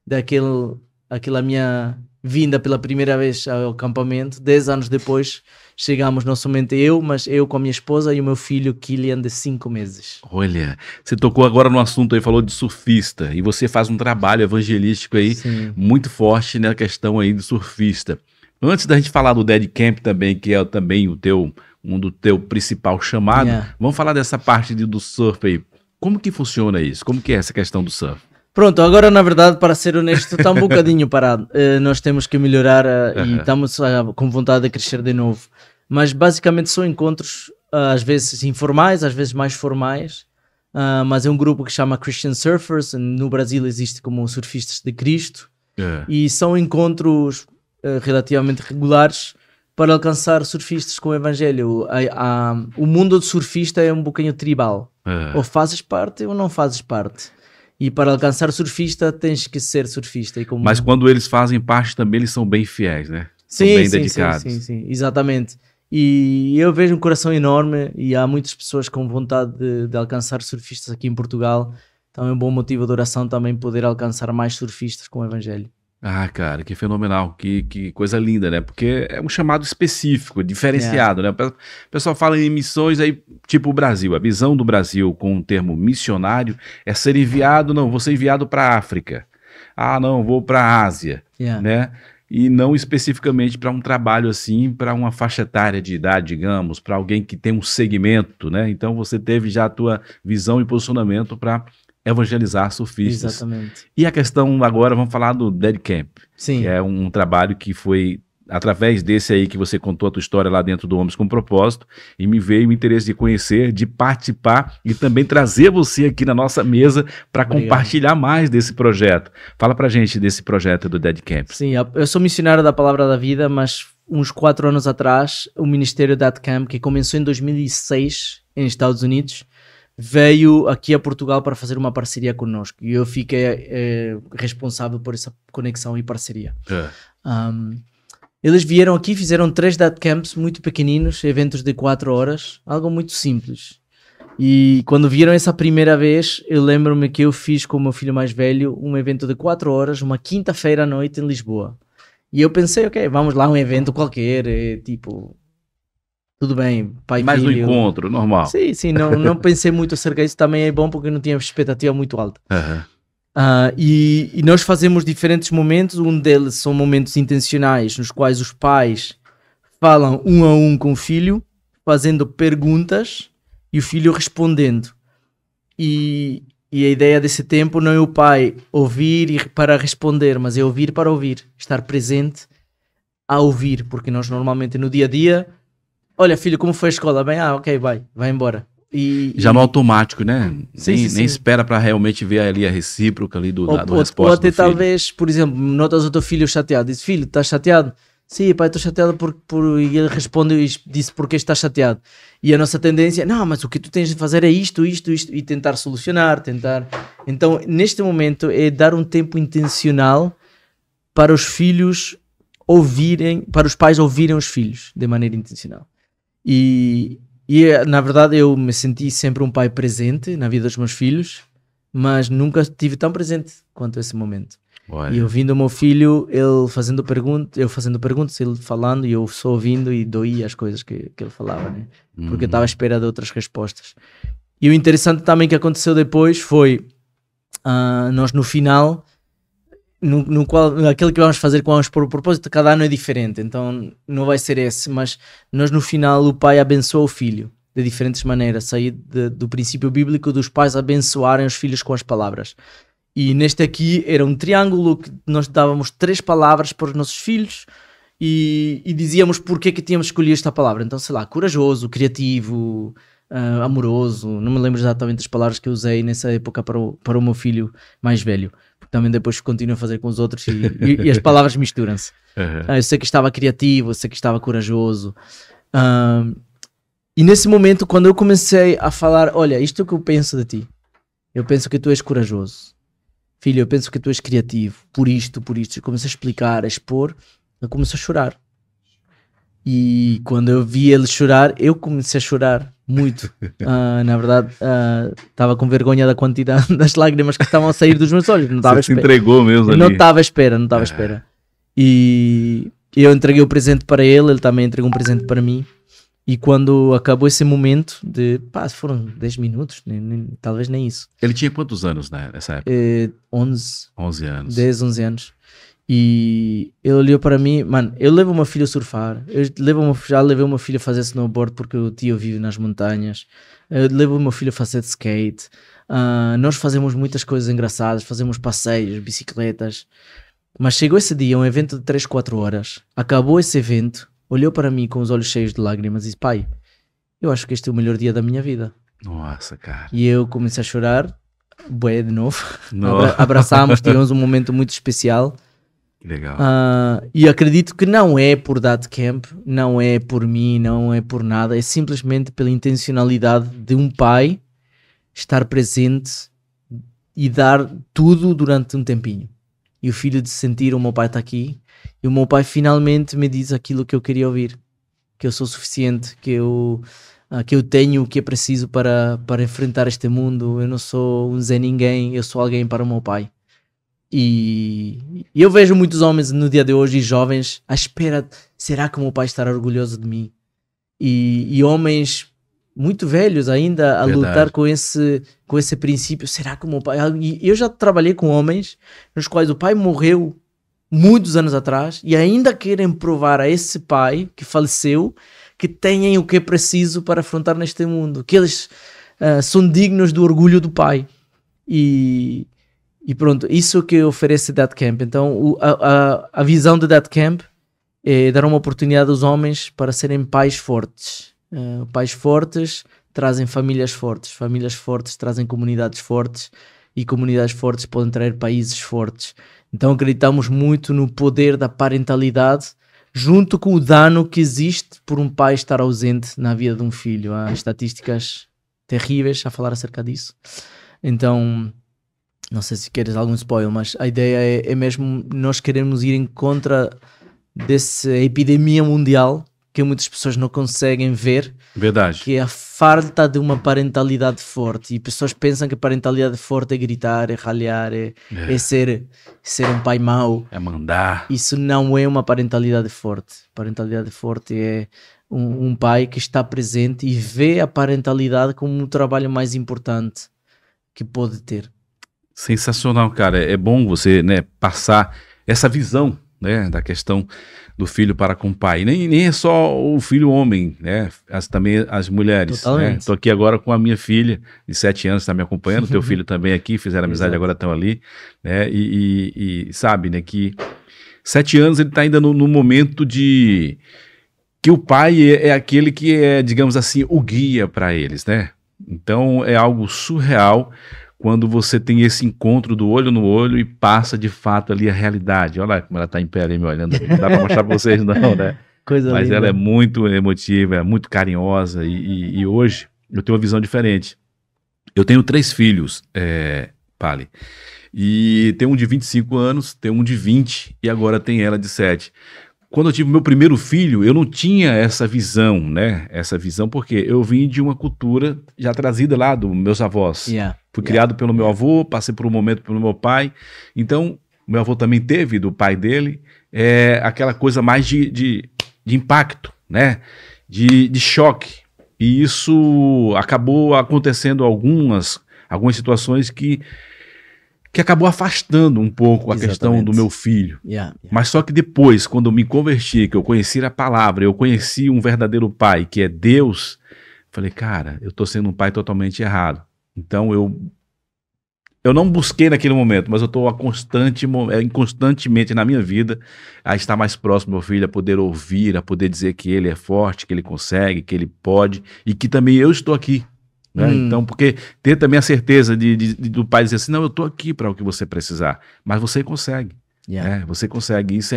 daquela minha vinda pela primeira vez ao acampamento, 10 anos depois chegamos não somente eu, mas eu com a minha esposa e o meu filho Kylian de 5 meses. Olha, você tocou agora no assunto aí, falou de surfista, e você faz um trabalho evangelístico aí muito forte na questão aí do surfista. Antes da gente falar do Dead Camp também, que é também um do teu principal chamado, vamos falar dessa parte do surf aí. Como que funciona isso? Como que é essa questão do surf? Pronto, agora na verdade, para ser honesto, está um bocadinho parado. Nós temos que melhorar e estamos com vontade de crescer de novo. Mas basicamente são encontros, às vezes informais, às vezes mais formais. Mas é um grupo que se chama Christian Surfers. No Brasil existe como Surfistas de Cristo. E são encontros relativamente regulares para alcançar surfistas com o Evangelho. O mundo do surfista é um bocadinho tribal. Ou fazes parte ou não fazes parte. E para alcançar surfista, tens que ser surfista. Mas quando eles fazem parte também, eles são bem fiéis, né? Sim, são bem dedicados. Sim, exatamente. E eu vejo um coração enorme e há muitas pessoas com vontade de alcançar surfistas aqui em Portugal. Então é um bom motivo de oração também poder alcançar mais surfistas com o Evangelho. Ah, cara, que fenomenal, que coisa linda, né? Porque é um chamado específico, diferenciado, né? O pessoal fala em missões aí, tipo o Brasil. A visão do Brasil com o termo missionário é ser enviado, não, vou ser enviado para a África. Ah, não, vou para a Ásia, né? E não especificamente para um trabalho assim, para uma faixa etária de idade, digamos, para alguém que tem um segmento, né? Então você teve já a tua visão e posicionamento para evangelizar surfistas. Exatamente. E a questão agora, vamos falar do Dead Camp, Sim. que é um trabalho que foi através desse aí que você contou a tua história lá dentro do Homens com Propósito, e me veio o interesse de conhecer, de participar e também trazer você aqui na nossa mesa para compartilhar mais desse projeto. Fala pra gente desse projeto do Dead Camp. Sim, eu sou missionário da Palavra da Vida, mas uns 4 anos atrás, o Ministério Dead Camp, que começou em 2006 nos Estados Unidos, veio aqui a Portugal para fazer uma parceria conosco e eu fiquei responsável por essa conexão e parceria. Eles vieram aqui, fizeram 3 Dead Camps muito pequeninos, eventos de 4 horas, algo muito simples. E quando vieram essa primeira vez, eu lembro-me que eu fiz com o meu filho mais velho um evento de 4 horas, uma quinta-feira à noite em Lisboa. E eu pensei, ok, vamos lá, um evento qualquer, tipo... Tudo bem, pai e mais filho. Mais um encontro, normal. Sim, não pensei muito acerca disso, também é bom porque não tinha expectativa muito alta. E nós fazemos diferentes momentos, um deles são momentos intencionais, nos quais os pais falam um a um com o filho, fazendo perguntas e o filho respondendo. E a ideia desse tempo não é o pai ouvir para responder, mas é ouvir para ouvir, estar presente a ouvir, porque nós normalmente no dia a dia... Olha, filho, como foi a escola? Bem, ok, vai embora. Já no automático, né? Sim. Nem espera para realmente ver ali a recíproca ali do resposta ou até do filho. Talvez, por exemplo, notas o teu filho chateado. Diz, filho, estás chateado? Sim, pai, estou chateado e ele responde e disse porque estás chateado. E a nossa tendência é, não, mas o que tu tens de fazer é isto, e tentar solucionar, Então, neste momento, é dar um tempo intencional para os filhos ouvirem, para os pais ouvirem os filhos de maneira intencional. E na verdade eu me senti sempre um pai presente na vida dos meus filhos, mas nunca estive tão presente quanto esse momento. Olha. E ouvindo o meu filho, ele fazendo perguntas, eu fazendo perguntas, ele falando e eu só ouvindo e doía as coisas que ele falava, né? Porque eu estava à espera de outras respostas. E o interessante também que aconteceu depois foi nós no final... No qual, aquilo que vamos fazer com o propósito, cada ano é diferente, então não vai ser esse, mas nós no final o pai abençoa o filho de diferentes maneiras, sair do princípio bíblico dos pais abençoarem os filhos com as palavras. E neste aqui era um triângulo que nós dávamos 3 palavras para os nossos filhos e dizíamos porque que tínhamos escolhido esta palavra. Então, sei lá, corajoso, criativo, amoroso, não me lembro exatamente as palavras que eu usei nessa época para o meu filho mais velho. Também depois continuo a fazer com os outros e as palavras misturam-se. Eu sei que estava criativo, eu sei que estava corajoso. E nesse momento, quando eu comecei a falar, olha, isto é o que eu penso de ti. Eu penso que tu és corajoso. Filho, eu penso que tu és criativo. Por isto. Eu comecei a explicar, a expor. Ele começou a chorar. E quando eu vi ele chorar, eu comecei a chorar muito. Na verdade, estava com vergonha da quantidade das lágrimas que estavam a sair dos meus olhos. Não estava à espera. Você se entregou mesmo ali. Não estava à espera. E eu entreguei o presente para ele, ele também entregou um presente para mim. E quando acabou esse momento foram 10 minutos, talvez nem isso. Ele tinha quantos anos nessa época? 11 anos. 10, 11 anos. E ele olhou para mim, mano, eu levo o meu filho a surfar, já levei o meu filho a fazer snowboard porque o tio vive nas montanhas, eu levo o meu filho a fazer skate, nós fazemos muitas coisas engraçadas, fazemos passeios, bicicletas, mas chegou esse dia, um evento de 3, 4 horas, acabou esse evento, olhou para mim com os olhos cheios de lágrimas e disse, pai, eu acho que este é o melhor dia da minha vida. Nossa, cara. E eu comecei a chorar, de novo, abraçámos, tivemos um momento muito especial. Legal. E acredito que não é por Dead Camp, não é por mim, não é por nada, é simplesmente pela intencionalidade de um pai estar presente e dar tudo durante um tempinho. E o filho de sentir o meu pai está aqui e o meu pai finalmente me diz aquilo que eu queria ouvir. que eu sou suficiente, que eu tenho o que é preciso para enfrentar este mundo. Eu não sou um Zé Ninguém, eu sou alguém para o meu pai. E eu vejo muitos homens no dia de hoje e jovens à espera, será que o meu pai estará orgulhoso de mim? E homens muito velhos ainda a lutar com esse princípio, será que o meu pai... E eu já trabalhei com homens nos quais o pai morreu muitos anos atrás e ainda querem provar a esse pai que faleceu que têm o que é preciso para afrontar neste mundo, que eles são dignos do orgulho do pai. E pronto, isso que oferece Dad Camp. Então a visão de Dad Camp é dar uma oportunidade aos homens para serem pais fortes. Pais fortes trazem famílias fortes trazem comunidades fortes, e comunidades fortes podem trazer países fortes. Então acreditamos muito no poder da parentalidade junto com o dano que existe por um pai estar ausente na vida de um filho. Há estatísticas terríveis a falar acerca disso. Então, não sei se queres algum spoiler, mas a ideia é mesmo nós queremos ir em contra dessa epidemia mundial que muitas pessoas não conseguem ver. Verdade. Que é a falta de uma parentalidade forte. E pessoas pensam que a parentalidade forte é gritar, é ralhar, é ser um pai mau. É mandar. Isso não é uma parentalidade forte. Parentalidade forte é um pai que está presente e vê a parentalidade como o trabalho mais importante que pode ter. Sensacional, cara. É bom você, né, passar essa visão, né, da questão do filho para com o pai. Nem é só o filho homem, né? Também as mulheres. Né? Tô aqui agora com a minha filha de 7 anos, está me acompanhando, teu filho também aqui, fizeram amizade, agora estão ali, né? E sabe, né, que 7 anos ele está ainda no momento de que o pai é aquele que é, digamos assim, o guia para eles, né? Então é algo surreal quando você tem esse encontro do olho no olho e passa de fato ali a realidade. Olha lá como ela está em pé ali me olhando. Não dá para mostrar para vocês não, né? Coisa Mas linda. ela é muito emotiva, é muito carinhosa e hoje eu tenho uma visão diferente. Eu tenho 3 filhos, Pali, e tem um de 25 anos, tem um de 20 e agora tem ela de 7. Quando eu tive meu primeiro filho, eu não tinha essa visão, né? Essa visão porque eu vim de uma cultura já trazida lá dos meus avós. Fui criado pelo meu avô, passei por um momento pelo meu pai. Então, meu avô também teve do pai dele aquela coisa mais de impacto, né? De choque. E isso acabou acontecendo algumas situações que acabou afastando um pouco a questão do meu filho. Mas só que depois, quando eu me converti, que eu conheci a palavra, eu conheci um verdadeiro pai, que é Deus, falei, cara, eu tô sendo um pai totalmente errado. Então eu não busquei naquele momento, mas eu estou constantemente na minha vida a estar mais próximo do meu filho, a poder ouvir, a poder dizer que ele é forte, que ele consegue, que ele pode e que também eu estou aqui. Né? Então, porque ter também a certeza do pai dizer assim, não, eu estou aqui para o que você precisar, mas você consegue. Né? Você consegue, isso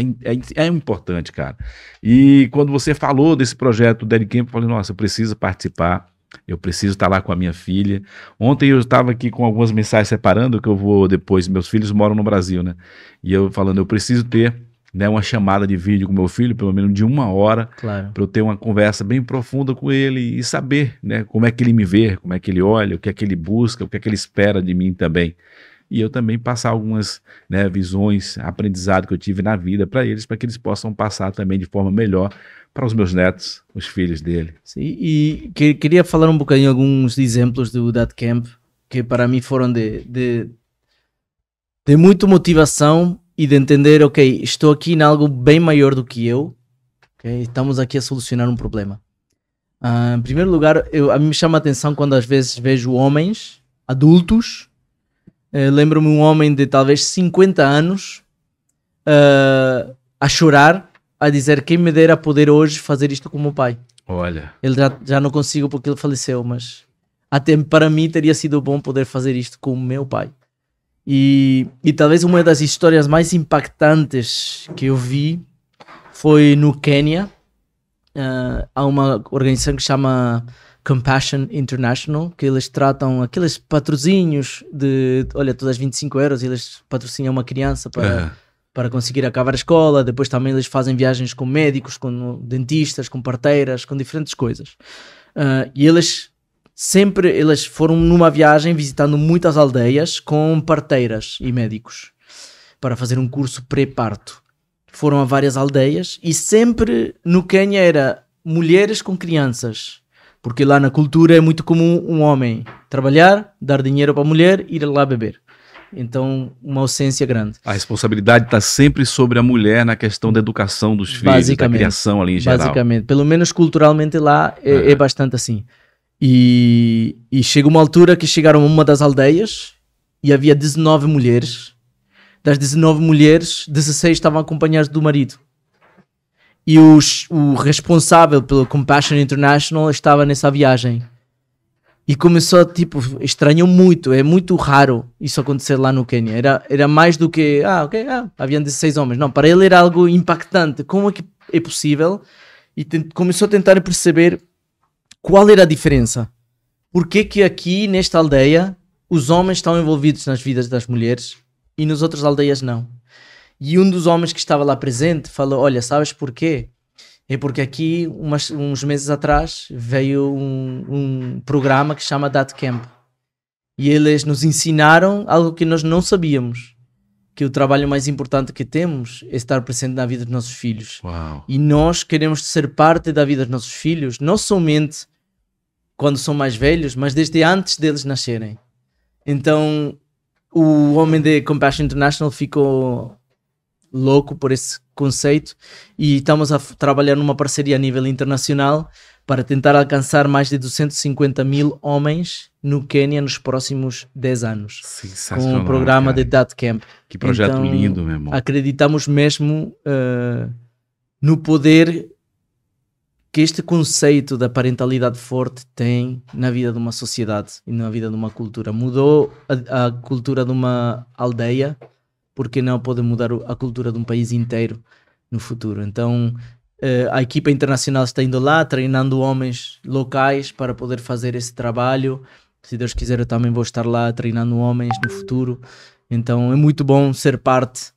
é importante, cara. E quando você falou desse projeto Dad Camp, eu falei, nossa, eu preciso participar. Eu preciso estar lá com a minha filha. Ontem eu estava aqui com algumas mensagens separando, que eu vou depois, meus filhos moram no Brasil, né? E eu falando, eu preciso ter, né, uma chamada de vídeo com meu filho, pelo menos de 1 hora, para eu ter uma conversa bem profunda com ele e saber, né, como é que ele me vê, como é que ele olha, o que é que ele busca, o que é que ele espera de mim também. E eu também passar algumas, né, visões, aprendizado que eu tive na vida para eles, para que eles possam passar também de forma melhor para os meus netos, os filhos dele. Sim, e queria falar um bocadinho alguns exemplos do Dad Camp, que para mim foram de muita motivação e de entender, ok, estou aqui em algo bem maior do que eu, okay? Estamos aqui a solucionar um problema. Em primeiro lugar, a mim me chama a atenção quando às vezes vejo homens, adultos, lembro-me um homem de talvez 50 anos a chorar, a dizer, quem me dera poder hoje fazer isto com o meu pai. Olha. Ele já não consigo porque ele faleceu, mas até para mim teria sido bom poder fazer isto com o meu pai. E talvez uma das histórias mais impactantes que eu vi foi no Quênia. Há uma organização que se chama Compassion International, que eles tratam aqueles patrocínios de, olha, todas 25 euros, eles patrocinam uma criança para conseguir acabar a escola. Depois também eles fazem viagens com médicos, com dentistas, com parteiras, com diferentes coisas. E eles foram numa viagem visitando muitas aldeias com parteiras e médicos para fazer um curso pré-parto. Foram a várias aldeias e sempre no Quênia era mulheres com crianças, porque lá na cultura é muito comum um homem trabalhar, dar dinheiro para a mulher e ir lá beber. Então, uma ausência grande. A responsabilidade está sempre sobre a mulher na questão da educação dos filhos, da criação ali em geral. Basicamente. Pelo menos culturalmente lá é bastante assim. E chega uma altura que chegaram a uma das aldeias e havia 19 mulheres. Das 19 mulheres, 16 estavam acompanhadas do marido. E o responsável pelo Compassion International estava nessa viagem. E começou, estranhou muito. É muito raro isso acontecer lá no Quênia. Era mais do que, haviam 16 homens. Não, para ele era algo impactante. Como é que é possível? E começou a tentar perceber qual era a diferença. Por que aqui, nesta aldeia, os homens estão envolvidos nas vidas das mulheres e nas outras aldeias não? E um dos homens que estava lá presente falou, olha, sabes porquê? É porque aqui, uns meses atrás, veio um programa que se chama Dad Camp. E eles nos ensinaram algo que nós não sabíamos. Que o trabalho mais importante que temos é estar presente na vida dos nossos filhos. Uau. E nós queremos ser parte da vida dos nossos filhos, não somente quando são mais velhos, mas desde antes deles nascerem. Então, o homem de Compassion International ficou louco por esse conceito e estamos a trabalhar numa parceria a nível internacional para tentar alcançar mais de 250 mil homens no Quênia nos próximos 10 anos. Com o programa de Dad Camp. Que projeto lindo, meu irmão. Acreditamos mesmo no poder que este conceito da parentalidade forte tem na vida de uma sociedade e na vida de uma cultura. Mudou a cultura de uma aldeia, porque não pode mudar a cultura de um país inteiro no futuro. Então, a equipa internacional está indo lá, treinando homens locais para poder fazer esse trabalho. Se Deus quiser, eu também vou estar lá treinando homens no futuro. Então, é muito bom ser parte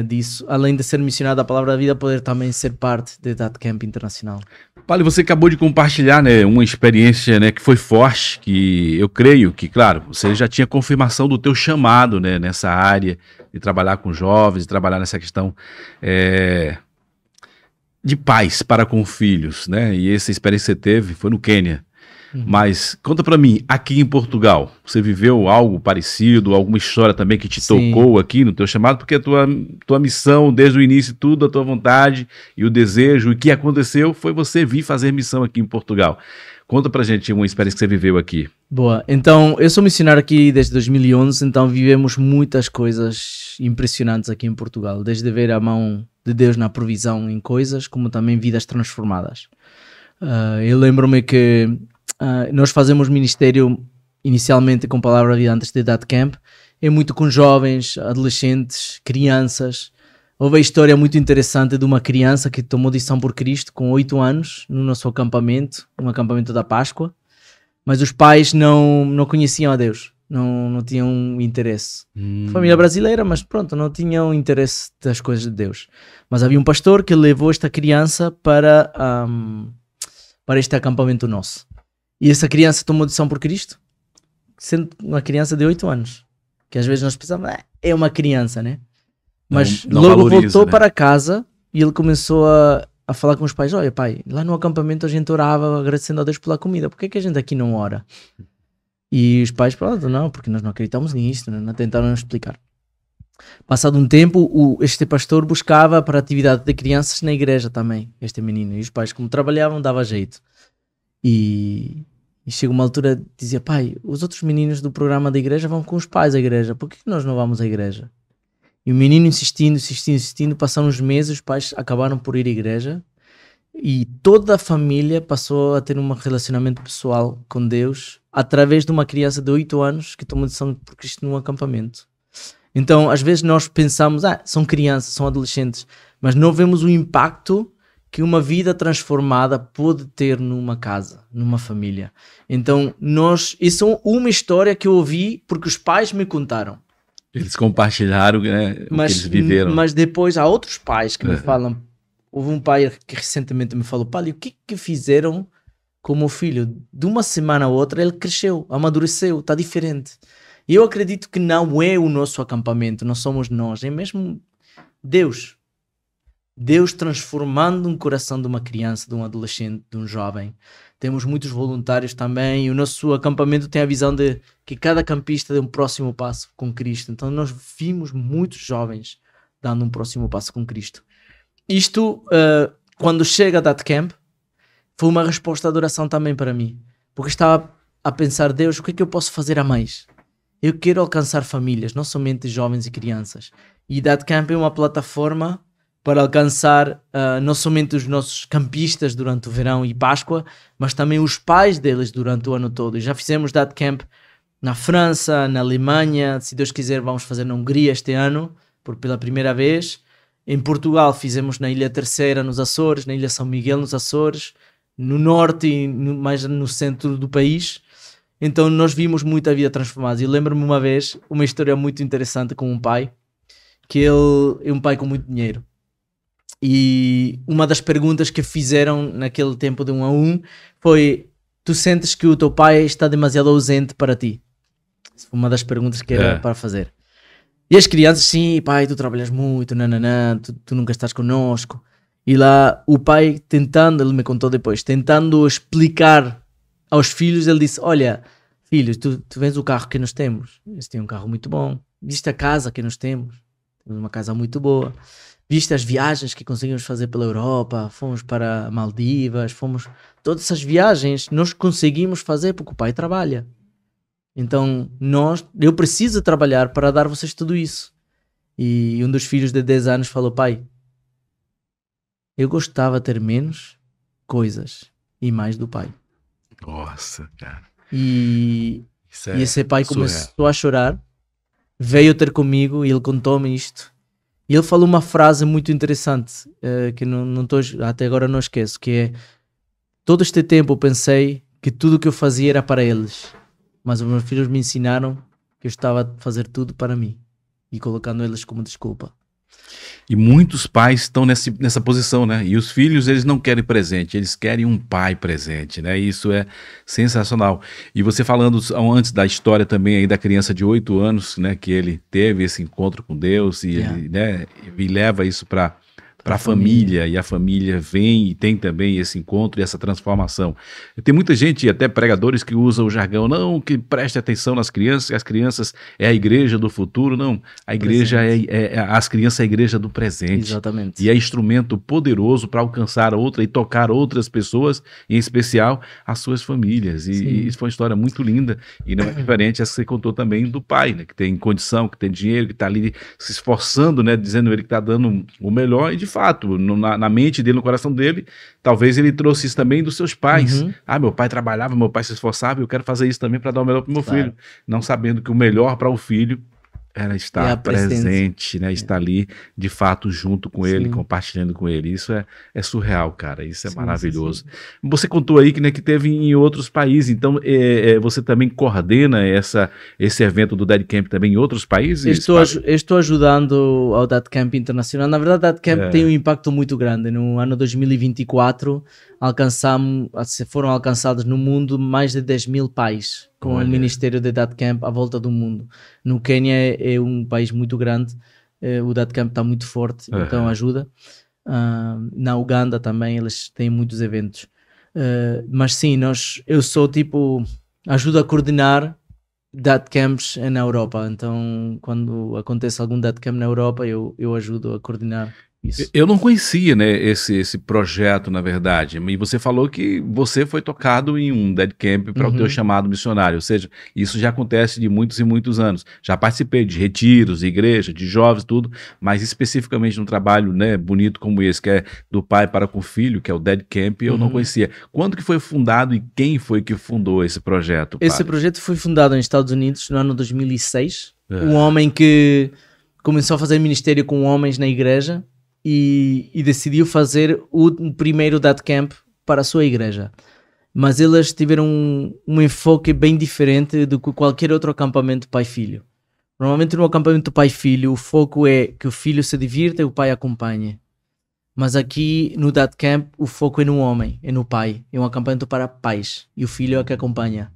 disso. Além de ser missionário da Palavra da Vida, poder também ser parte de Dad Camp Internacional. Paulo, você acabou de compartilhar, né, uma experiência, né, que foi forte, que eu creio que, claro, você já tinha confirmação do teu chamado, né, nessa área de trabalhar com jovens, de trabalhar nessa questão de pais para com filhos, né, e essa experiência que você teve foi no Quênia. Mas conta pra mim, aqui em Portugal, você viveu algo parecido, alguma história também que te tocou aqui no teu chamado? Porque a tua missão, desde o início, tudo, a tua vontade e o desejo, e o que aconteceu foi você vir fazer missão aqui em Portugal. Conta pra gente uma experiência que você viveu aqui. Boa, então eu sou missionário aqui desde 2011, então vivemos muitas coisas impressionantes aqui em Portugal, desde ver a mão de Deus na provisão em coisas, como também vidas transformadas. Eu lembro-me que nós fazemos ministério inicialmente com Palavra da Vida antes de Dad Camp, é muito com jovens, adolescentes, crianças. Houve a história muito interessante de uma criança que tomou decisão por Cristo com 8 anos no nosso acampamento, um acampamento da Páscoa, mas os pais não conheciam a Deus, não tinham interesse. Família brasileira, mas pronto, não tinham interesse das coisas de Deus. Mas havia um pastor que levou esta criança para este acampamento nosso. E essa criança tomou decisão por Cristo, sendo uma criança de 8 anos. Que às vezes nós pensamos, é uma criança, né? Mas não logo valoriza, voltou, né, para casa e ele começou a falar com os pais. Olha pai, lá no acampamento a gente orava agradecendo a Deus pela comida. Por que a gente aqui não ora? E os pais falaram, não, porque nós não acreditamos nisso, né? Não tentaram explicar. Passado um tempo, este pastor buscava para a atividade de crianças na igreja também, este menino. E os pais, como trabalhavam, dava jeito. E chega uma altura, dizia, pai, os outros meninos do programa da igreja vão com os pais à igreja, por que nós não vamos à igreja? E o menino insistindo, passaram uns meses, os pais acabaram por ir à igreja e toda a família passou a ter um relacionamento pessoal com Deus através de uma criança de 8 anos que tomou decisão por Cristo num acampamento. Então, às vezes nós pensamos, são crianças, são adolescentes, mas não vemos o impacto que uma vida transformada pode ter numa casa, numa família. Então, isso é uma história que eu ouvi porque os pais me contaram. Eles compartilharam, né, o que eles viveram. Mas depois há outros pais que me falam. Houve um pai que recentemente me falou: pai, o que fizeram com o meu filho? De uma semana a outra ele cresceu, amadureceu, está diferente. E eu acredito que não é o nosso acampamento, não somos nós, é mesmo Deus. Deus transformando um coração de uma criança, de um adolescente, de um jovem. Temos muitos voluntários também, e o nosso acampamento tem a visão de que cada campista dê um próximo passo com Cristo. Então nós vimos muitos jovens dando um próximo passo com Cristo. Isto, quando chega a That Camp, foi uma resposta de oração também para mim. Porque estava a pensar: Deus, o que é que eu posso fazer a mais? Eu quero alcançar famílias, não somente jovens e crianças. E That Camp é uma plataforma para alcançar não somente os nossos campistas durante o verão e Páscoa, mas também os pais deles durante o ano todo. E já fizemos That Camp na França, na Alemanha, se Deus quiser vamos fazer na Hungria este ano, pela primeira vez. Em Portugal fizemos na Ilha Terceira, nos Açores, na Ilha São Miguel, nos Açores, no norte e mais no centro do país. Então nós vimos muita vida transformada. E lembro-me uma vez, uma história muito interessante com um pai, que ele é um pai com muito dinheiro. E uma das perguntas que fizeram naquele tempo de 1 a 1 foi: tu sentes que o teu pai está demasiado ausente para ti? Essa foi uma das perguntas que era para fazer. E as crianças: sim, pai, tu trabalhas muito, nananã, tu nunca estás connosco. E lá o pai tentando, ele me contou depois, tentando explicar aos filhos, ele disse: olha, filhos, tu vês o carro que nós temos? Eles têm um carro muito bom. Viste a casa que nós temos? Temos uma casa muito boa. Viste as viagens que conseguimos fazer pela Europa? Fomos para Maldivas, todas essas viagens nós conseguimos fazer porque o pai trabalha. Então eu preciso trabalhar para dar a vocês tudo isso. E um dos filhos de 10 anos falou: pai, eu gostava de ter menos coisas e mais do pai. Nossa, cara. E esse pai começou a chorar, veio ter comigo e ele contou-me isto. E ele falou uma frase muito interessante, que até agora não esqueço, que é: todo este tempo eu pensei que tudo o que eu fazia era para eles, mas os meus filhos me ensinaram que eu estava a fazer tudo para mim, e colocando eles como desculpa. E muitos pais estão nessa posição, né? E os filhos, eles não querem presente, eles querem um pai presente, né? E isso é sensacional. E você falando antes da história também aí da criança de 8 anos, né? Que ele teve esse encontro com Deus e, ele, né, e leva isso para a família, e a família vem e tem também esse encontro e essa transformação. Tem muita gente, até pregadores, que usam o jargão: não, que preste atenção nas crianças, que as crianças é a igreja do futuro. Não, a igreja as crianças é a igreja do presente. Exatamente. E é instrumento poderoso para alcançar outra e tocar outras pessoas, em especial as suas famílias. E isso foi uma história muito linda, e não é diferente essa que você contou também do pai, né, que tem condição, que tem dinheiro, que está ali se esforçando, né, dizendo ele que está dando o melhor. E de fato, na mente dele, no coração dele, talvez ele trouxe isso também dos seus pais. Meu pai trabalhava, meu pai se esforçava, eu quero fazer isso também para dar o melhor para o meu filho. Não sabendo que o melhor para o filho era estar presente, né? Estar ali, de fato, junto com ele, compartilhando com ele. Isso é surreal, cara. Isso é maravilhoso. Você contou aí que teve em outros países, então você também coordena esse evento do Dead Camp também em outros países? Estou ajudando ao Dead Camp Internacional. Na verdade, o Dead Camp tem um impacto muito grande. No ano 2024, foram alcançados no mundo mais de 10 mil pais com o Ministério de Dead Camp à volta do mundo. No Quênia é um país muito grande, o Dead Camp está muito forte, então ajuda. Na Uganda também eles têm muitos eventos. Mas sim, eu sou ajudo a coordenar Dead Camps na Europa. Então quando acontece algum Dead Camp na Europa, eu ajudo a coordenar isso. Eu não conhecia, né, esse projeto, na verdade, e você falou que você foi tocado em um Dead Camp para o teu chamado missionário, ou seja, isso já acontece de muitos e muitos anos. Já participei de retiros, igreja, de jovens, tudo, mas especificamente num trabalho, né, bonito como esse, que é do pai para com o filho, que é o Dead Camp, eu não conhecia. Quando que foi fundado e quem foi que fundou esse projeto? Esse projeto foi fundado nos Estados Unidos no ano 2006. Um homem que começou a fazer ministério com homens na igreja, e decidiu fazer o primeiro Dead Camp para a sua igreja. Mas eles tiveram um enfoque bem diferente do que qualquer outro acampamento pai-filho. Normalmente no acampamento pai-filho, o foco é que o filho se divirta e o pai acompanhe. Mas aqui no Dad Camp, o foco é no homem, é no pai. É um acampamento para pais e o filho é o que acompanha.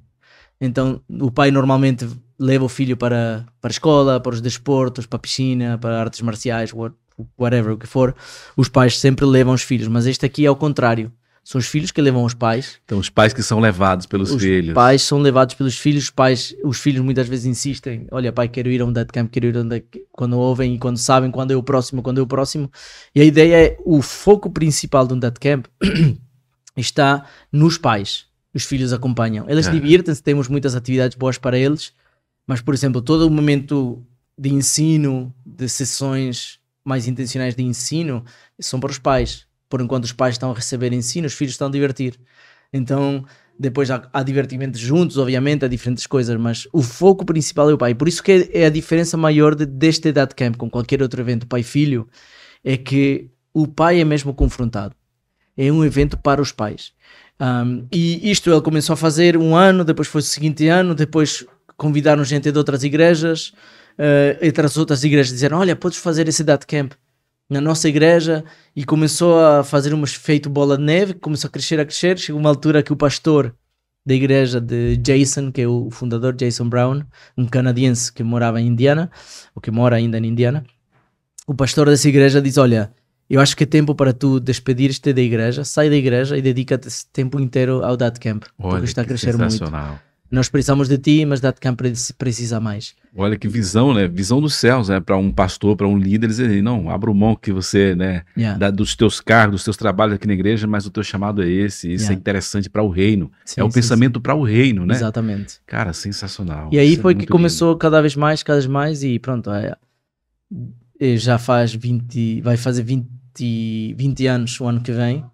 Então o pai normalmente leva o filho para a escola, para os desportos, para a piscina, para artes marciais, whatever, o que for. Os pais sempre levam os filhos, mas este aqui é ao contrário. São os filhos que levam os pais. Então os pais que são levados pelos filhos. Os pais são levados pelos filhos. Os filhos muitas vezes insistem. Olha, pai, quero ir a um Dad Camp, quero ir a um Dad Camp. Quando ouvem e quando sabem quando é o próximo, E a ideia é, o foco principal de um Dad Camp está nos pais. Os filhos acompanham. Eles divirtem-se, temos muitas atividades boas para eles. Mas, por exemplo, todo o momento de ensino, de sessões mais intencionais de ensino, são para os pais. Por enquanto os pais estão a receber ensino, os filhos estão a divertir. Então, depois há divertimento juntos, obviamente, há diferentes coisas, mas o foco principal é o pai. Por isso que é a diferença maior deste Dad Camp com qualquer outro evento pai-filho, é que o pai é mesmo confrontado. É um evento para os pais. E isto ele começou a fazer um ano, depois foi o seguinte ano, depois convidaram gente de outras igrejas, e outras igrejas disseram, olha, podes fazer esse Dad Camp na nossa igreja, e começou a fazer um efeito bola de neve, começou a crescer, chegou uma altura que o pastor da igreja de Jason, que é o fundador, Jason Brown, um canadiense que morava em Indiana, ou que mora ainda em Indiana, o pastor dessa igreja diz, olha, eu acho que é tempo para tu despedir-te da igreja, sai da igreja e dedica-te esse tempo inteiro ao Dad Camp, porque está a crescer muito. Nós precisamos de ti, mas Dad Camp precisa mais. Olha que visão, né? Visão dos céus, né? Para um pastor, para um líder, dizer, não, abra mão que você, né? Dos teus cargos, dos teus trabalhos aqui na igreja, mas o teu chamado é esse. Isso é interessante para o reino. Sim, é um pensamento para o reino, né? Exatamente. Cara, sensacional. E aí foi que começou lindo. cada vez mais e pronto. Já faz 20, vai fazer 20 anos o ano que vem.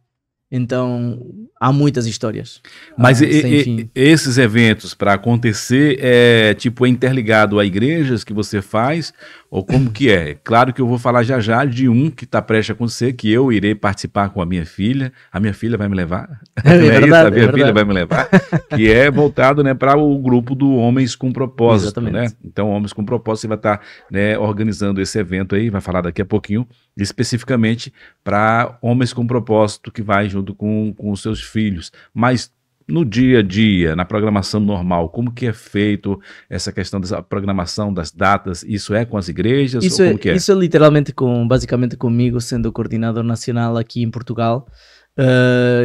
Então, há muitas histórias. Mas esses eventos, para acontecer, é interligado a igrejas que você faz, ou como que é? Claro que eu vou falar já de um que está prestes a acontecer, que eu irei participar com a minha filha. A minha filha vai me levar. É verdade, a minha filha vai me levar. Que é voltado, né, para o grupo do Homens com Propósito. Né? Então, Homens com Propósito, você vai estar, né, organizando esse evento aí, vai falar daqui a pouquinho, especificamente para Homens com Propósito, que vai junto com os seus filhos. Mas no dia a dia, na programação normal, como que é feito essa questão dessa programação das datas? Isso é com as igrejas? Isso é literalmente basicamente comigo, sendo o coordenador nacional aqui em Portugal,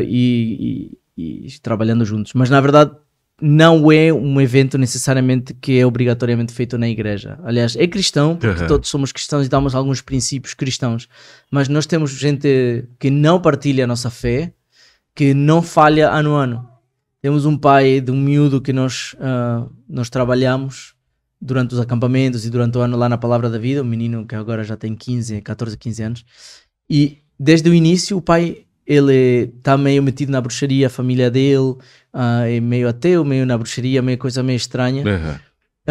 e trabalhando juntos. Mas na verdade não é um evento necessariamente que é obrigatoriamente feito na igreja. Aliás, é cristão, porque todos somos cristãos e damos alguns princípios cristãos. Mas nós temos gente que não partilha a nossa fé, que não falha ano a ano. Temos um pai de um miúdo que nós trabalhamos durante os acampamentos e durante o ano lá na Palavra da Vida, um menino que agora já tem 14, 15 anos. E desde o início o pai, ele está meio metido na bruxaria, a família dele é meio ateu, meio na bruxaria, meio coisa meio estranha.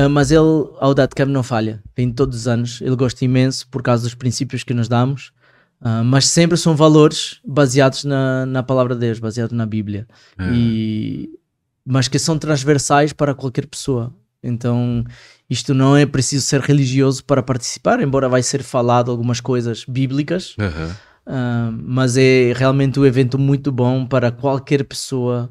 Mas ele, ao Dad Camp, não falha. Vem todos os anos. Ele gosta imenso por causa dos princípios que nos damos. Mas sempre são valores baseados na palavra de Deus, baseados na Bíblia, mas que são transversais para qualquer pessoa. Então isto não é preciso ser religioso para participar, embora vai ser falado algumas coisas bíblicas, mas é realmente um evento muito bom para qualquer pessoa,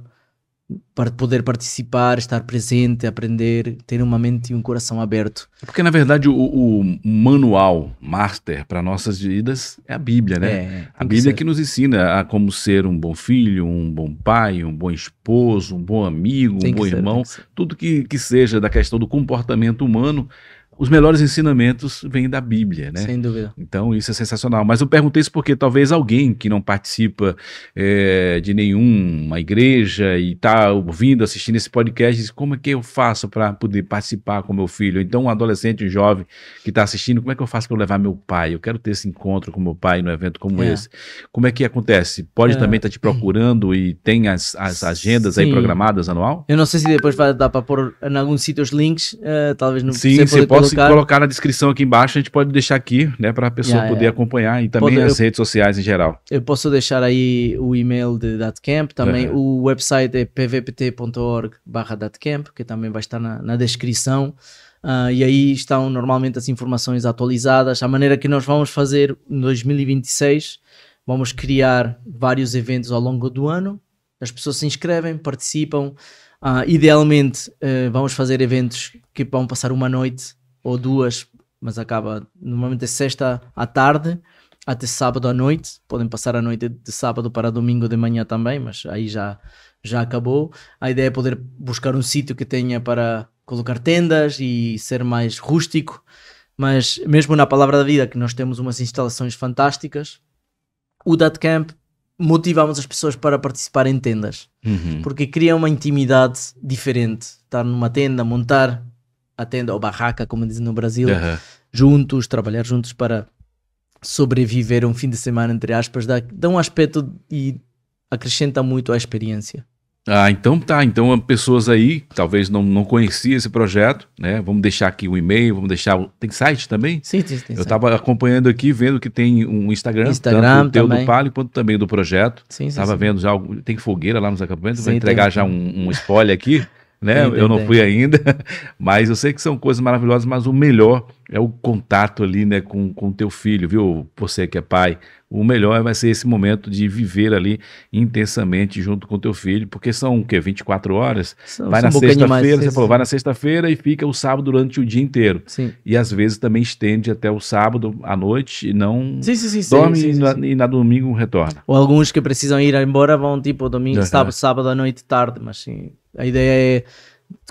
para poder participar, estar presente, aprender, ter uma mente e um coração aberto. Porque na verdade o manual master para nossas vidas é a Bíblia, né? A Bíblia que nos ensina a como ser um bom filho, um bom pai, um bom esposo, um bom amigo, um bom irmão, tudo que seja da questão do comportamento humano. Os melhores ensinamentos vêm da Bíblia, né? Sem dúvida. Então isso é sensacional. Mas eu perguntei isso porque talvez alguém que não participa de nenhuma igreja e está ouvindo, assistindo esse podcast, diz, como é que eu faço para poder participar com meu filho? Então um adolescente, um jovem que está assistindo, como é que eu faço para levar meu pai? Eu quero ter esse encontro com meu pai num evento como esse. Como é que acontece? Pode também estar te procurando e tem as agendas aí programadas anual? Eu não sei se depois vai dar para pôr em algum sítio os links, talvez não. Sim, você pode colocar na descrição aqui embaixo, a gente pode deixar aqui, né, para a pessoa poder acompanhar e também as redes sociais em geral. Eu posso deixar aí o e-mail de Dad Camp, também o website é pvpt.org/datcamp, que também vai estar na descrição. E aí estão normalmente as informações atualizadas. A maneira que nós vamos fazer em 2026, vamos criar vários eventos ao longo do ano. As pessoas se inscrevem, participam. Idealmente, vamos fazer eventos que vão passar uma noite ou duas, mas acaba normalmente é sexta à tarde até sábado à noite. Podem passar a noite de sábado para domingo de manhã também, mas aí já acabou. A ideia é poder buscar um sítio que tenha para colocar tendas e ser mais rústico, mas mesmo na Palavra da Vida, que nós temos umas instalações fantásticas, o That Camp motivamos as pessoas para participar em tendas, porque cria uma intimidade diferente. Estar numa tenda, montar a tenda ou barraca, como dizem no Brasil, juntos, trabalhar juntos para sobreviver um fim de semana, entre aspas, dá um aspecto e acrescenta muito à experiência. Então tá. Então pessoas aí talvez não conheciam esse projeto, né? Vamos deixar aqui o e-mail, vamos deixar... Tem site também? Sim, tem Eu estava acompanhando aqui, vendo que tem um Instagram tanto o teu do Palio quanto também do projeto. Estava vendo já, tem fogueira lá nos acampamentos, vou entregar já um spoiler aqui, né? Eu não fui ainda, mas eu sei que são coisas maravilhosas, mas o melhor é o contato ali, né, com o teu filho, viu? Você que é pai, o melhor vai ser esse momento de viver ali intensamente junto com o teu filho, porque são o quê? 24 horas? Vai na sexta-feira, você falou, vai na sexta-feira e fica o sábado durante o dia inteiro. Sim. E às vezes também estende até o sábado à noite e não dorme e na domingo retorna. Ou alguns que precisam ir embora vão tipo domingo, sábado à noite, tarde, mas sim, a ideia é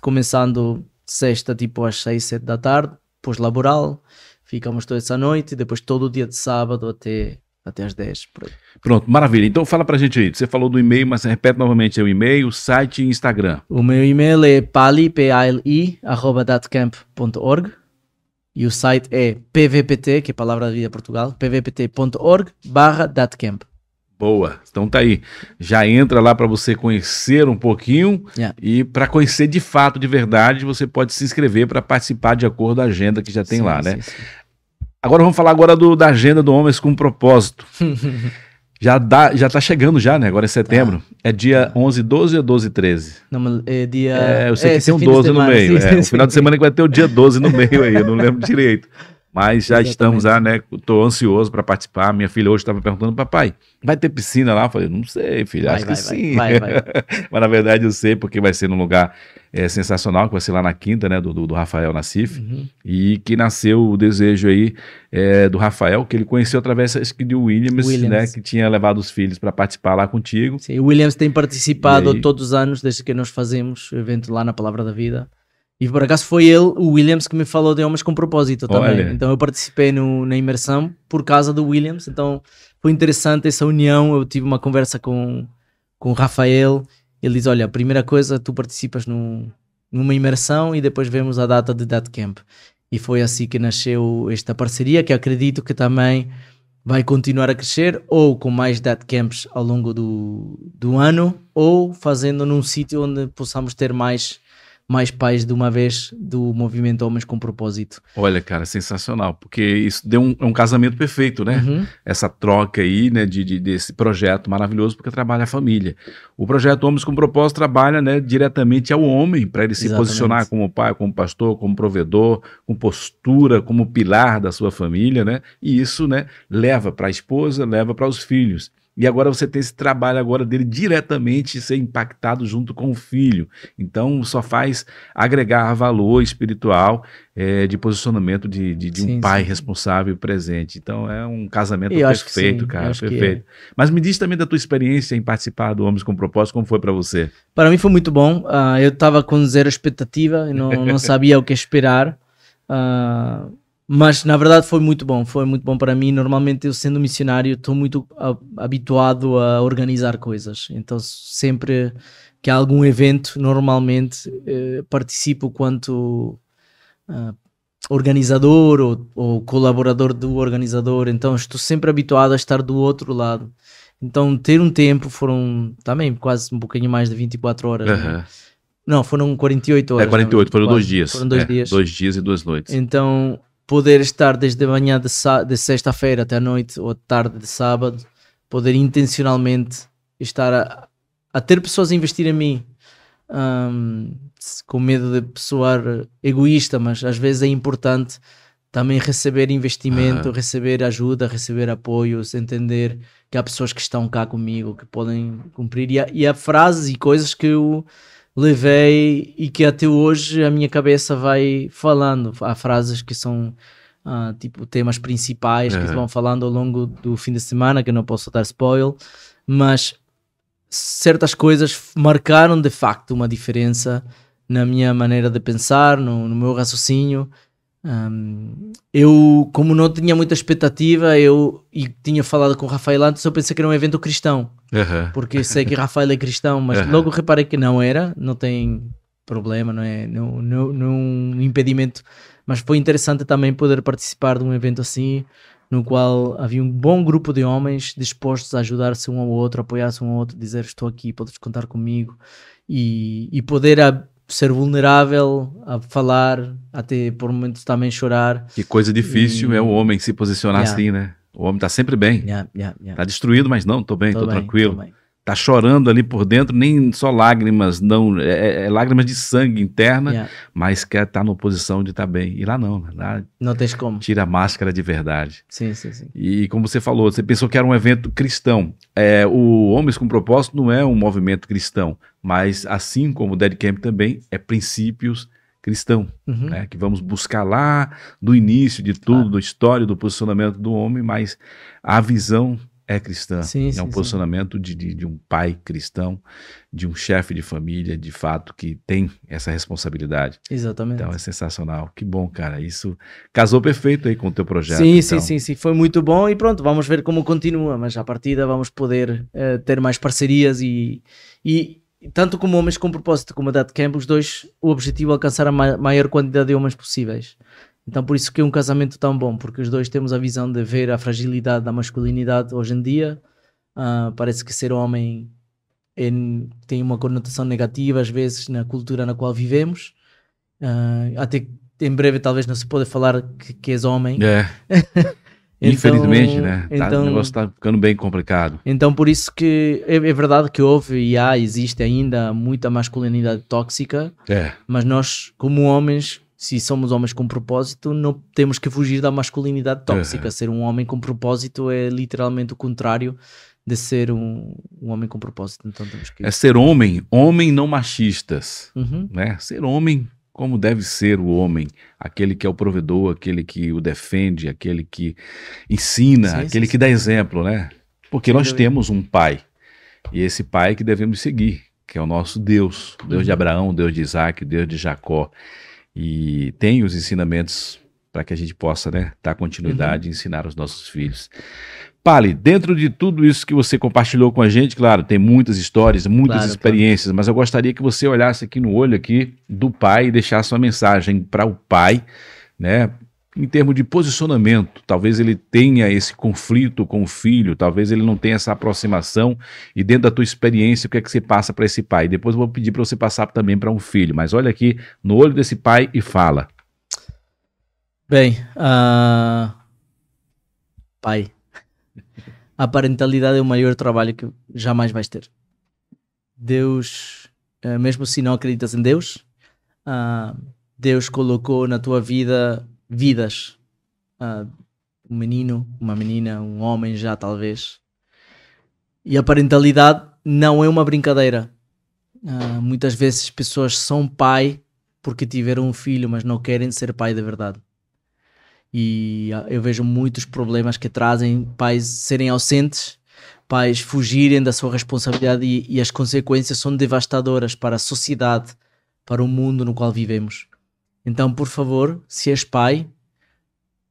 começando sexta tipo às 6, 7 da tarde, depois laboral, ficamos toda essa noite e depois todo o dia de sábado até às 10. Por aí. Pronto, maravilha. Então fala pra gente aí, você falou do e-mail, mas repete novamente o e-mail, o site e Instagram. O meu e-mail é pali@datcamp.org e o site é pvpt, que é Palavra da Vida Portugal, pvpt.org/datcamp. Boa, então tá aí, já entra lá para você conhecer um pouquinho e para conhecer de fato, de verdade, você pode se inscrever para participar de acordo com a agenda que já tem lá, né? Sim. Agora vamos falar agora da agenda do Homens com Propósito. já tá chegando já, né? Agora é setembro. É dia 11, 12 ou 12 e 13? Não, é dia... eu sei que tem um 12 no meio. O final de semana que vai ter o dia 12 no meio aí, eu não lembro direito. Mas já estamos lá, né? Estou ansioso para participar. Minha filha hoje estava perguntando, papai, vai ter piscina lá? Eu falei, não sei, filha, acho que sim. Vai. Mas na verdade eu sei, porque vai ser num lugar sensacional, que vai ser lá na quinta, né? Do Rafael Nassif. E que nasceu o desejo aí do Rafael, que ele conheceu através de Williams, né? Que tinha levado os filhos para participar lá contigo. Sim, o Williams tem participado todos os anos, desde que nós fazemos o evento lá na Palavra da Vida. E por acaso foi ele, o Williams, que me falou de Homens com Propósito também. Olha. Então eu participei na imersão por causa do Williams. Então foi interessante essa união. Eu tive uma conversa com o Rafael. Ele diz, olha, a primeira coisa, tu participas numa imersão e depois vemos a data de That Camp. E foi assim que nasceu esta parceria, que acredito que também vai continuar a crescer, ou com mais That Camps ao longo do ano, ou fazendo num sítio onde possamos ter mais pais de uma vez do movimento Homens com Propósito. Olha, cara, sensacional, porque isso deu um casamento perfeito, né? Essa troca aí, né, desse projeto maravilhoso, porque trabalha a família. O projeto Homens com Propósito trabalha, né, diretamente ao homem, para ele se posicionar como pai, como pastor, como provedor, com postura, como pilar da sua família, né? E isso, né, leva para a esposa, leva para os filhos. E agora você tem esse trabalho agora dele diretamente ser impactado junto com o filho. Então só faz agregar valor espiritual de posicionamento de um pai responsável e presente. Então é um casamento perfeito, cara, perfeito. Mas me diz também da tua experiência em participar do Homens com Propósito, como foi para você? Para mim foi muito bom. Eu estava com zero expectativa, não sabia o que esperar. Mas na verdade foi muito bom para mim. Normalmente eu, sendo missionário, estou muito habituado a organizar coisas, então sempre que há algum evento, normalmente participo quanto organizador ou colaborador do organizador, então estou sempre habituado a estar do outro lado. Então ter um tempo, foram também quase um bocadinho mais de 24 horas, né? Não, foram 48 horas. 48, foram 2 dias. Foram 2 dias. 2 dias e 2 noites. Então poder estar desde a manhã de sexta-feira até a noite ou tarde de sábado, poder intencionalmente estar a ter pessoas a investir em mim, com medo de soar egoísta, mas às vezes é importante também receber investimento, receber ajuda, receber apoios, entender que há pessoas que estão cá comigo, que podem cumprir. E há frases e coisas que eu levei e que até hoje a minha cabeça vai falando. Há frases que são tipo temas principais que vão falando ao longo do fim de semana, que eu não posso dar spoiler, mas certas coisas marcaram de facto uma diferença na minha maneira de pensar, no meu raciocínio. Eu, como não tinha muita expectativa, e tinha falado com o Rafael antes, eu pensei que era um evento cristão, porque sei que Rafael é cristão, mas logo reparei que não era, não tem problema, não é um impedimento, mas foi interessante também poder participar de um evento assim, no qual havia um bom grupo de homens dispostos a ajudar-se um ao outro, apoiar-se um ao outro, dizer estou aqui, podes contar comigo, e poder ser vulnerável, a falar, até por momentos também chorar. Que coisa difícil é o homem se posicionar assim, né? O homem tá sempre bem. Tá destruído, mas não, tô bem, tô tranquilo. Tá chorando ali por dentro, nem só lágrimas, não, é lágrimas de sangue interna, mas quer estar na posição de estar bem. E lá não, lá não tens como. Tira a máscara de verdade. Sim. E como você falou, você pensou que era um evento cristão. O Homens com Propósito não é um movimento cristão, mas assim como o Dead Camp também é princípios cristão, né? Que vamos buscar lá do início de tudo, da história, do posicionamento do homem, mas a visão é cristã, é um posicionamento de um pai cristão, de um chefe de família, de fato, que tem essa responsabilidade. Exatamente. Então é sensacional. Que bom, cara. Isso casou perfeito aí com o teu projeto. Sim, então. sim. Foi muito bom e pronto, vamos ver como continua, mas à partida vamos poder ter mais parcerias e tanto como Homens com Propósito como a Dead Camp, os dois, o objetivo é alcançar a maior quantidade de homens possíveis. Então por isso que é um casamento tão bom, porque os dois temos a visão de ver a fragilidade da masculinidade hoje em dia. Parece que ser homem tem uma conotação negativa às vezes na cultura na qual vivemos. Até em breve talvez não se pode falar que és homem. Infelizmente, né? O negócio está ficando bem complicado. Então por isso que é verdade que houve e existe ainda muita masculinidade tóxica, mas nós como homens, se somos homens com propósito, não temos que fugir da masculinidade tóxica. Ser um homem com propósito é literalmente o contrário de ser um homem com propósito. Então temos que... É ser homem não machistas, né? Ser homem como deve ser o homem, aquele que é o provedor, aquele que o defende, aquele que ensina, aquele que dá exemplo, né? Porque nós temos um pai, e esse pai que devemos seguir, que é o nosso Deus, Deus de Abraão, Deus de Isaac, Deus de Jacó. E tem os ensinamentos para que a gente possa, né, dar continuidade e ensinar aos nossos filhos. Pali, dentro de tudo isso que você compartilhou com a gente, claro, tem muitas histórias, muitas experiências, mas eu gostaria que você olhasse aqui no olho aqui do pai e deixasse uma mensagem para o pai, né, em termos de posicionamento. Talvez ele tenha esse conflito com o filho, talvez ele não tenha essa aproximação, e dentro da tua experiência, o que é que você passa para esse pai? Depois eu vou pedir para você passar também para um filho, mas olha aqui no olho desse pai e fala. Bem, pai, a parentalidade é o maior trabalho que jamais vais ter. Deus, mesmo se não acreditas em Deus, Deus colocou na tua vida vidas, um menino, uma menina, um homem já talvez, e a parentalidade não é uma brincadeira. Muitas vezes pessoas são pai porque tiveram um filho, mas não querem ser pai de verdade, e eu vejo muitos problemas que trazem pais serem ausentes, pais fugirem da sua responsabilidade, e as consequências são devastadoras para a sociedade, para o mundo no qual vivemos. Então, por favor, se és pai,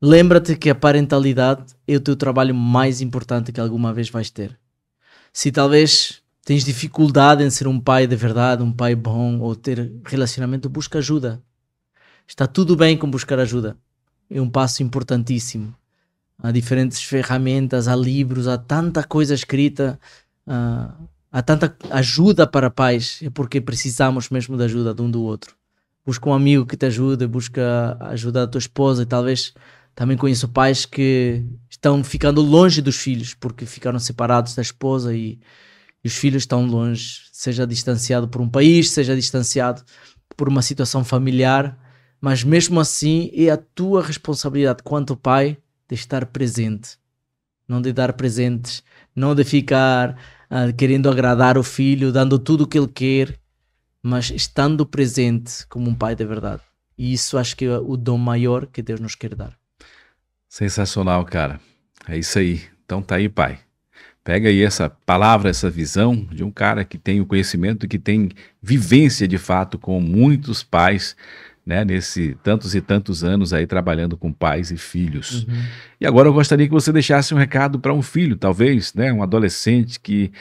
lembra-te que a parentalidade é o teu trabalho mais importante que alguma vez vais ter. Se talvez tens dificuldade em ser um pai de verdade, um pai bom, ou ter relacionamento, busca ajuda. Está tudo bem com buscar ajuda. É um passo importantíssimo. Há diferentes ferramentas, há livros, há tanta coisa escrita, há tanta ajuda para pais, é porque precisamos mesmo da ajuda de um do outro. Busca um amigo que te ajude, busca ajudar a tua esposa, e talvez também conheço pais que estão ficando longe dos filhos porque ficaram separados da esposa, e e os filhos estão longe, seja distanciado por um país, seja distanciado por uma situação familiar, mas mesmo assim é a tua responsabilidade quanto pai de estar presente, não de dar presentes, não de ficar querendo agradar o filho, dando tudo o que ele quer, mas estando presente como um pai de verdade. E isso acho que é o dom maior que Deus nos quer dar. Sensacional, cara. É isso aí. Então tá aí, pai. Pega aí essa palavra, essa visão de um cara que tem o conhecimento, que tem vivência de fato com muitos pais, né, nesse tantos e tantos anos aí trabalhando com pais e filhos. E agora eu gostaria que você deixasse um recado para um filho, talvez, né, um adolescente que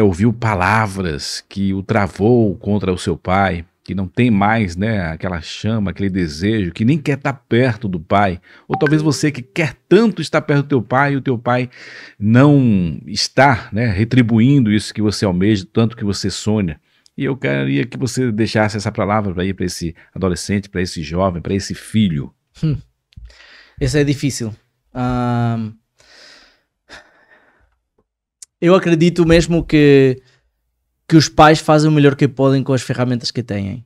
ouviu palavras que o travou contra o seu pai, que não tem mais, né, aquela chama, aquele desejo, que nem quer estar perto do pai. Ou talvez você que quer tanto estar perto do teu pai e o teu pai não está, né, retribuindo isso que você almeja, tanto que você sonha. E eu queria que você deixasse essa palavra para ir para esse adolescente, para esse jovem, para esse filho. Esse é difícil. Eu acredito mesmo que os pais fazem o melhor que podem com as ferramentas que têm.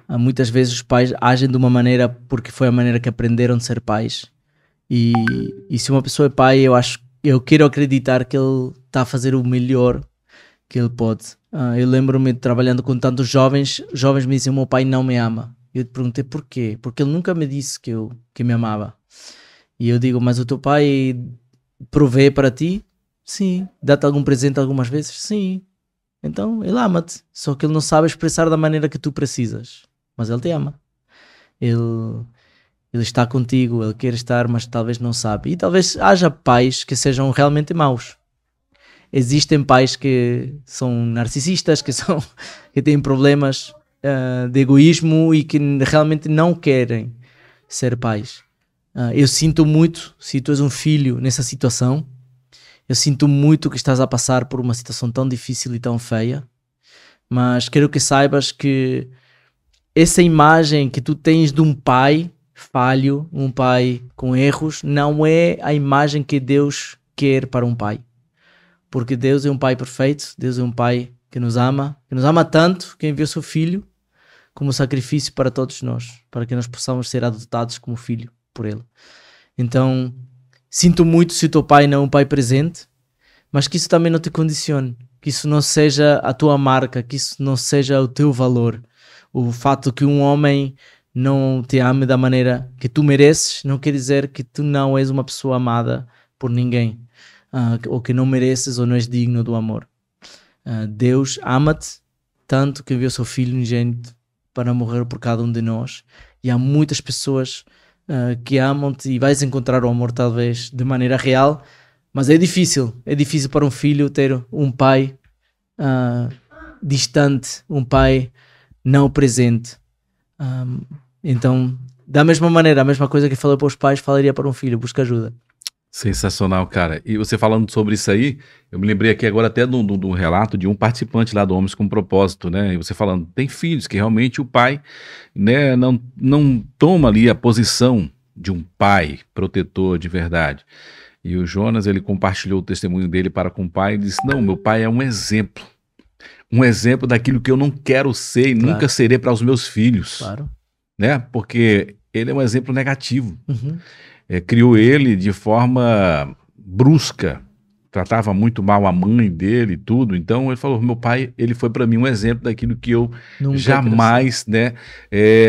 Muitas vezes os pais agem de uma maneira porque foi a maneira que aprenderam de ser pais. E se uma pessoa é pai, eu quero acreditar que ele está a fazer o melhor que ele pode. Eu lembro-me de trabalhando com tantos jovens me diziam: meu pai não me ama. Eu te perguntei porquê? Porque ele nunca me disse que me amava. E eu digo: mas o teu pai provê para ti? Sim. Dá-te algum presente algumas vezes? Sim. Então ele ama-te, só que ele não sabe expressar da maneira que tu precisas, mas ele te ama. Ele está contigo, ele quer estar, mas talvez não sabe. E talvez haja pais que sejam realmente maus. Existem pais que são narcisistas, que têm problemas de egoísmo e que realmente não querem ser pais. Eu sinto muito, se tu és um filho nessa situação, eu sinto muito que estás a passar por uma situação tão difícil e tão feia, mas quero que saibas que essa imagem que tu tens de um pai falho, um pai com erros, não é a imagem que Deus quer para um pai. Porque Deus é um pai perfeito, Deus é um pai que nos ama tanto, que enviou seu filho como sacrifício para todos nós, para que nós possamos ser adotados como filho por ele. Então, sinto muito se o teu pai não é um pai presente, mas que isso também não te condicione, que isso não seja a tua marca, que isso não seja o teu valor. O fato que um homem não te ame da maneira que tu mereces não quer dizer que tu não és uma pessoa amada por ninguém, ou que não mereces ou não és digno do amor. Deus ama-te tanto que enviou o seu Filho unigênito para morrer por cada um de nós, e há muitas pessoas que amam-te e vais encontrar o amor talvez de maneira real, mas é difícil para um filho ter um pai distante, um pai não presente. Então, da mesma maneira, a mesma coisa que falei para os pais, falaria para um filho: busca ajuda. Sensacional, cara. E você falando sobre isso aí, eu me lembrei aqui agora até do relato de um participante lá do Homens com Propósito, né? E você falando, tem filhos que realmente o pai, né, não toma ali a posição de um pai protetor de verdade. E o Jonas, ele compartilhou o testemunho dele para com o pai e disse: não, meu pai é um exemplo daquilo que eu não quero ser e nunca serei para os meus filhos. Claro. Né? Porque ele é um exemplo negativo. Criou ele de forma brusca, tratava muito mal a mãe dele e tudo. Então ele falou: meu pai, ele foi para mim um exemplo daquilo que eu nunca jamais, né,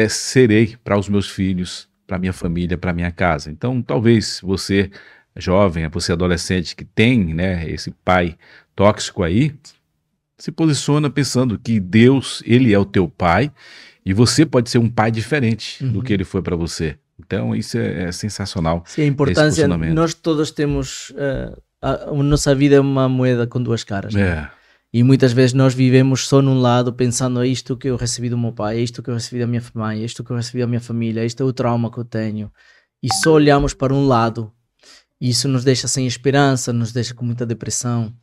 serei para os meus filhos, para minha família, para minha casa. Então talvez você jovem, você adolescente que tem, né, esse pai tóxico aí, se posiciona pensando que Deus, ele é o teu pai e você pode ser um pai diferente do que ele foi para você. Então isso é sensacional. Sim, a importância, nós todos temos, a nossa vida é uma moeda com duas caras. Né? E muitas vezes nós vivemos só num lado, pensando: isto que eu recebi do meu pai, isto que eu recebi da minha mãe, isto que eu recebi da minha família, isto é o trauma que eu tenho. E só olhamos para um lado. E isso nos deixa sem esperança, nos deixa com muita depressão.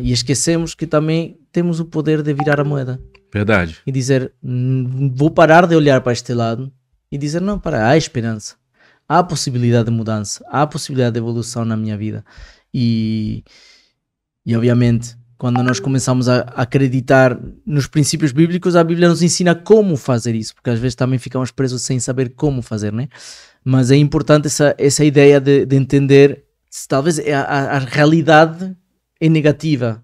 E esquecemos que também temos o poder de virar a moeda. Verdade. E dizer: vou parar de olhar para este lado e dizer: não, há esperança, há possibilidade de mudança, há possibilidade de evolução na minha vida. E obviamente, Quando nós começamos a acreditar nos princípios bíblicos, a Bíblia nos ensina como fazer isso, porque às vezes também ficamos presos sem saber como fazer, né? Mas é importante essa ideia de entender se talvez a realidade é negativa.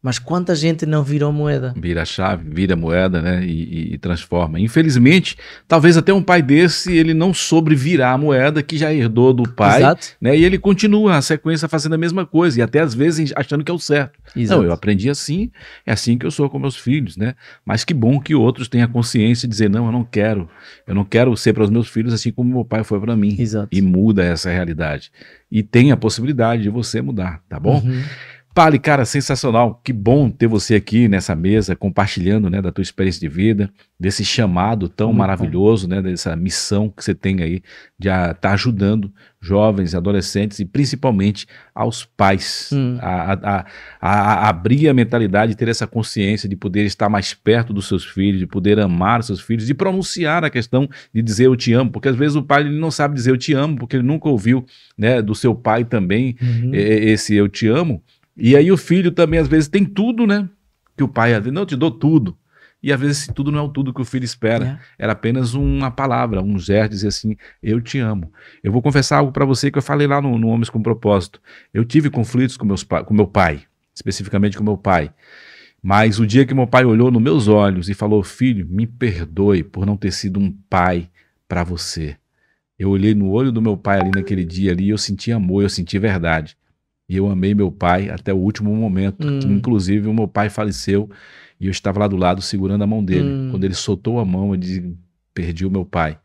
Mas quanta gente não virou moeda? Vira a chave, vira a moeda, né? E transforma. Infelizmente, talvez até um pai desse, ele não soube virar a moeda que já herdou do pai. Exato. Né? E ele continua a sequência fazendo a mesma coisa. E até às vezes achando que é o certo. Exato. Não, eu aprendi assim, é assim que eu sou com meus filhos, né? Mas que bom que outros tenham a consciência de dizer, não, eu não quero ser para os meus filhos assim como meu pai foi para mim. Exato. E muda essa realidade. E tem a possibilidade de você mudar, tá bom? Pali, cara, sensacional, que bom ter você aqui nessa mesa, compartilhando, né, da tua experiência de vida, desse chamado tão maravilhoso, né, dessa missão que você tem aí de estar ajudando jovens, adolescentes e principalmente aos pais a abrir a mentalidade, ter essa consciência de poder estar mais perto dos seus filhos, de poder amar os seus filhos, de pronunciar a questão de dizer eu te amo, porque às vezes o pai ele não sabe dizer eu te amo, porque ele nunca ouviu, né, do seu pai também esse eu te amo. E aí o filho também, às vezes, tem tudo, né? Que o pai, não, eu te dou tudo. E às vezes tudo não é o tudo que o filho espera. Era apenas uma palavra, um gesto, dizer assim, eu te amo. Eu vou confessar algo para você que eu falei lá no Homens com Propósito. Eu tive conflitos com meu pai, especificamente com meu pai. Mas o dia que meu pai olhou nos meus olhos e falou, filho, me perdoe por não ter sido um pai para você. Eu olhei no olho do meu pai ali naquele dia ali, eu senti amor, eu senti verdade. E eu amei meu pai até o último momento. Inclusive, o meu pai faleceu e eu estava lá do lado segurando a mão dele. Quando ele soltou a mão, eu disse, perdi o meu pai.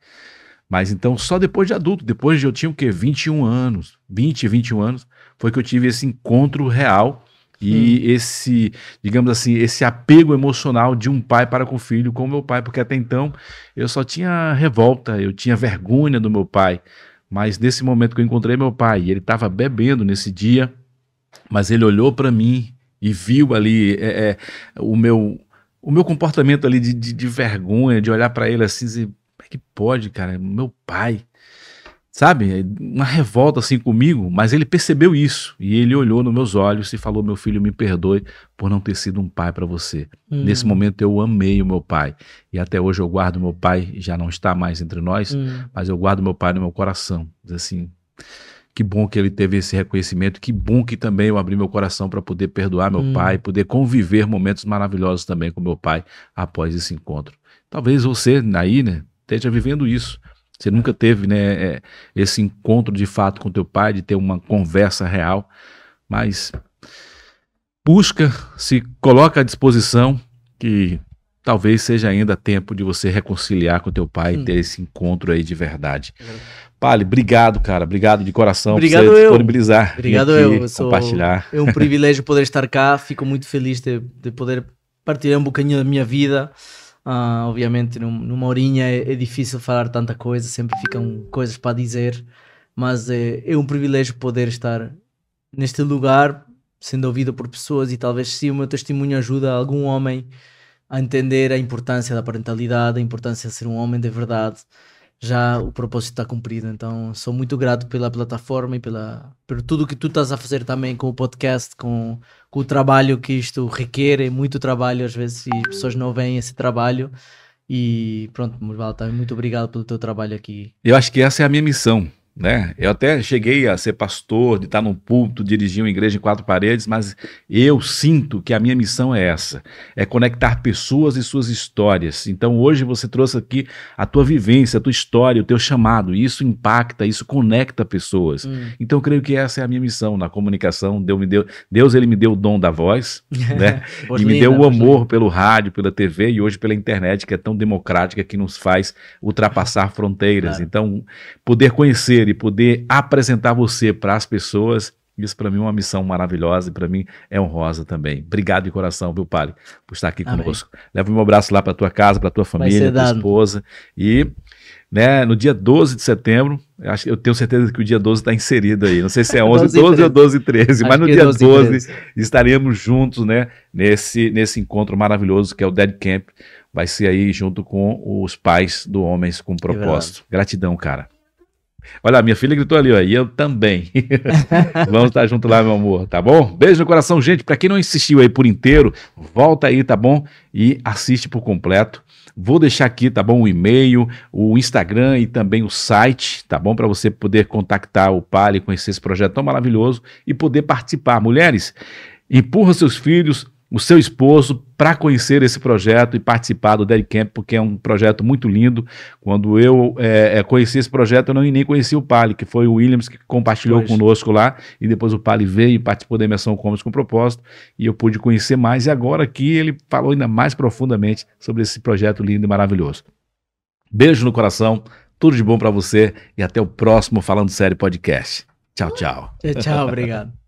Mas então, só depois de adulto, depois de eu tinha o quê? 21 anos, 21 anos, foi que eu tive esse encontro real e esse, digamos assim, esse apego emocional de um pai para com o filho com o meu pai. Porque até então, eu só tinha revolta, eu tinha vergonha do meu pai. Mas nesse momento que eu encontrei meu pai, ele estava bebendo nesse dia, mas ele olhou para mim e viu ali o meu comportamento ali de vergonha, de olhar para ele assim, dizer, como é que pode, cara, meu pai, sabe, uma revolta assim comigo, mas ele percebeu isso e ele olhou nos meus olhos e falou, meu filho, me perdoe por não ter sido um pai para você. Nesse momento eu amei o meu pai e até hoje eu guardo meu pai, já não está mais entre nós, mas eu guardo meu pai no meu coração. Diz assim, que bom que ele teve esse reconhecimento, que bom que também eu abri meu coração para poder perdoar meu pai, poder conviver momentos maravilhosos também com meu pai após esse encontro. Talvez você aí, né, esteja vivendo isso. Você nunca teve, né, esse encontro de fato com teu pai, de ter uma conversa real, mas busca, se coloca à disposição que talvez seja ainda tempo de você reconciliar com teu pai e ter esse encontro aí de verdade. Pali, obrigado, cara, obrigado de coração por você disponibilizar. Obrigado compartilhar. É um privilégio poder estar cá, fico muito feliz de poder partilhar um bocadinho da minha vida. Obviamente numa horinha é difícil falar tanta coisa, sempre ficam coisas para dizer, mas é um privilégio poder estar neste lugar, sendo ouvido por pessoas e talvez se o meu testemunho ajuda algum homem a entender a importância da parentalidade, a importância de ser um homem de verdade, já o propósito está cumprido. Então sou muito grato pela plataforma e por tudo que tu estás a fazer também com o podcast, com o trabalho que isto requer. É muito trabalho às vezes e as pessoas não veem esse trabalho. E pronto, Morval, também muito obrigado pelo teu trabalho aqui. Eu acho que essa é a minha missão, né? Eu até cheguei a ser pastor, de estar num púlpito, dirigir uma igreja em 4 paredes, mas eu sinto que a minha missão é essa, é conectar pessoas e suas histórias. Então hoje você trouxe aqui a tua vivência, a tua história, o teu chamado, e isso impacta, isso conecta pessoas. Então eu creio que essa é a minha missão na comunicação. Deus ele me deu o dom da voz, né? E me deu o amor pelo rádio, pela TV e hoje pela internet, que é tão democrática, que nos faz ultrapassar fronteiras. Claro. Então poder conhecer e poder apresentar você para as pessoas, isso para mim é uma missão maravilhosa e para mim é honrosa também. Obrigado de coração, viu, Pali, por estar aqui conosco. Leva o meu abraço lá para tua casa, para tua família, tua esposa. E né, no dia 12 de setembro, eu tenho certeza que o dia 12 está inserido aí. Não sei se é 11, 12 ou 12 e 13, mas no dia 12 estaremos juntos, né, nesse encontro maravilhoso que é o Dad Camp. Vai ser aí junto com os pais do Homens com Propósito. Gratidão, cara. Olha, minha filha gritou ali, ó, e eu também. Vamos estar junto lá, meu amor, tá bom? Beijo no coração, gente. Para quem não assistiu aí por inteiro, volta aí, tá bom? E assiste por completo. Vou deixar aqui, tá bom? O e-mail, o Instagram e também o site, tá bom? Para você poder contactar o Pali, conhecer esse projeto tão maravilhoso e poder participar. Mulheres, empurra seus filhos, o seu esposo, para conhecer esse projeto e participar do Daddy Camp, porque é um projeto muito lindo. Quando eu conheci esse projeto, eu nem conhecia o Pali, que foi o Williams que compartilhou conosco lá, e depois o Pali veio e participou da Imersão Comes com Propósito, e eu pude conhecer mais, e agora aqui ele falou ainda mais profundamente sobre esse projeto lindo e maravilhoso. Beijo no coração, tudo de bom para você, e até o próximo Falando Sério Podcast. Tchau, tchau. Tchau, obrigado.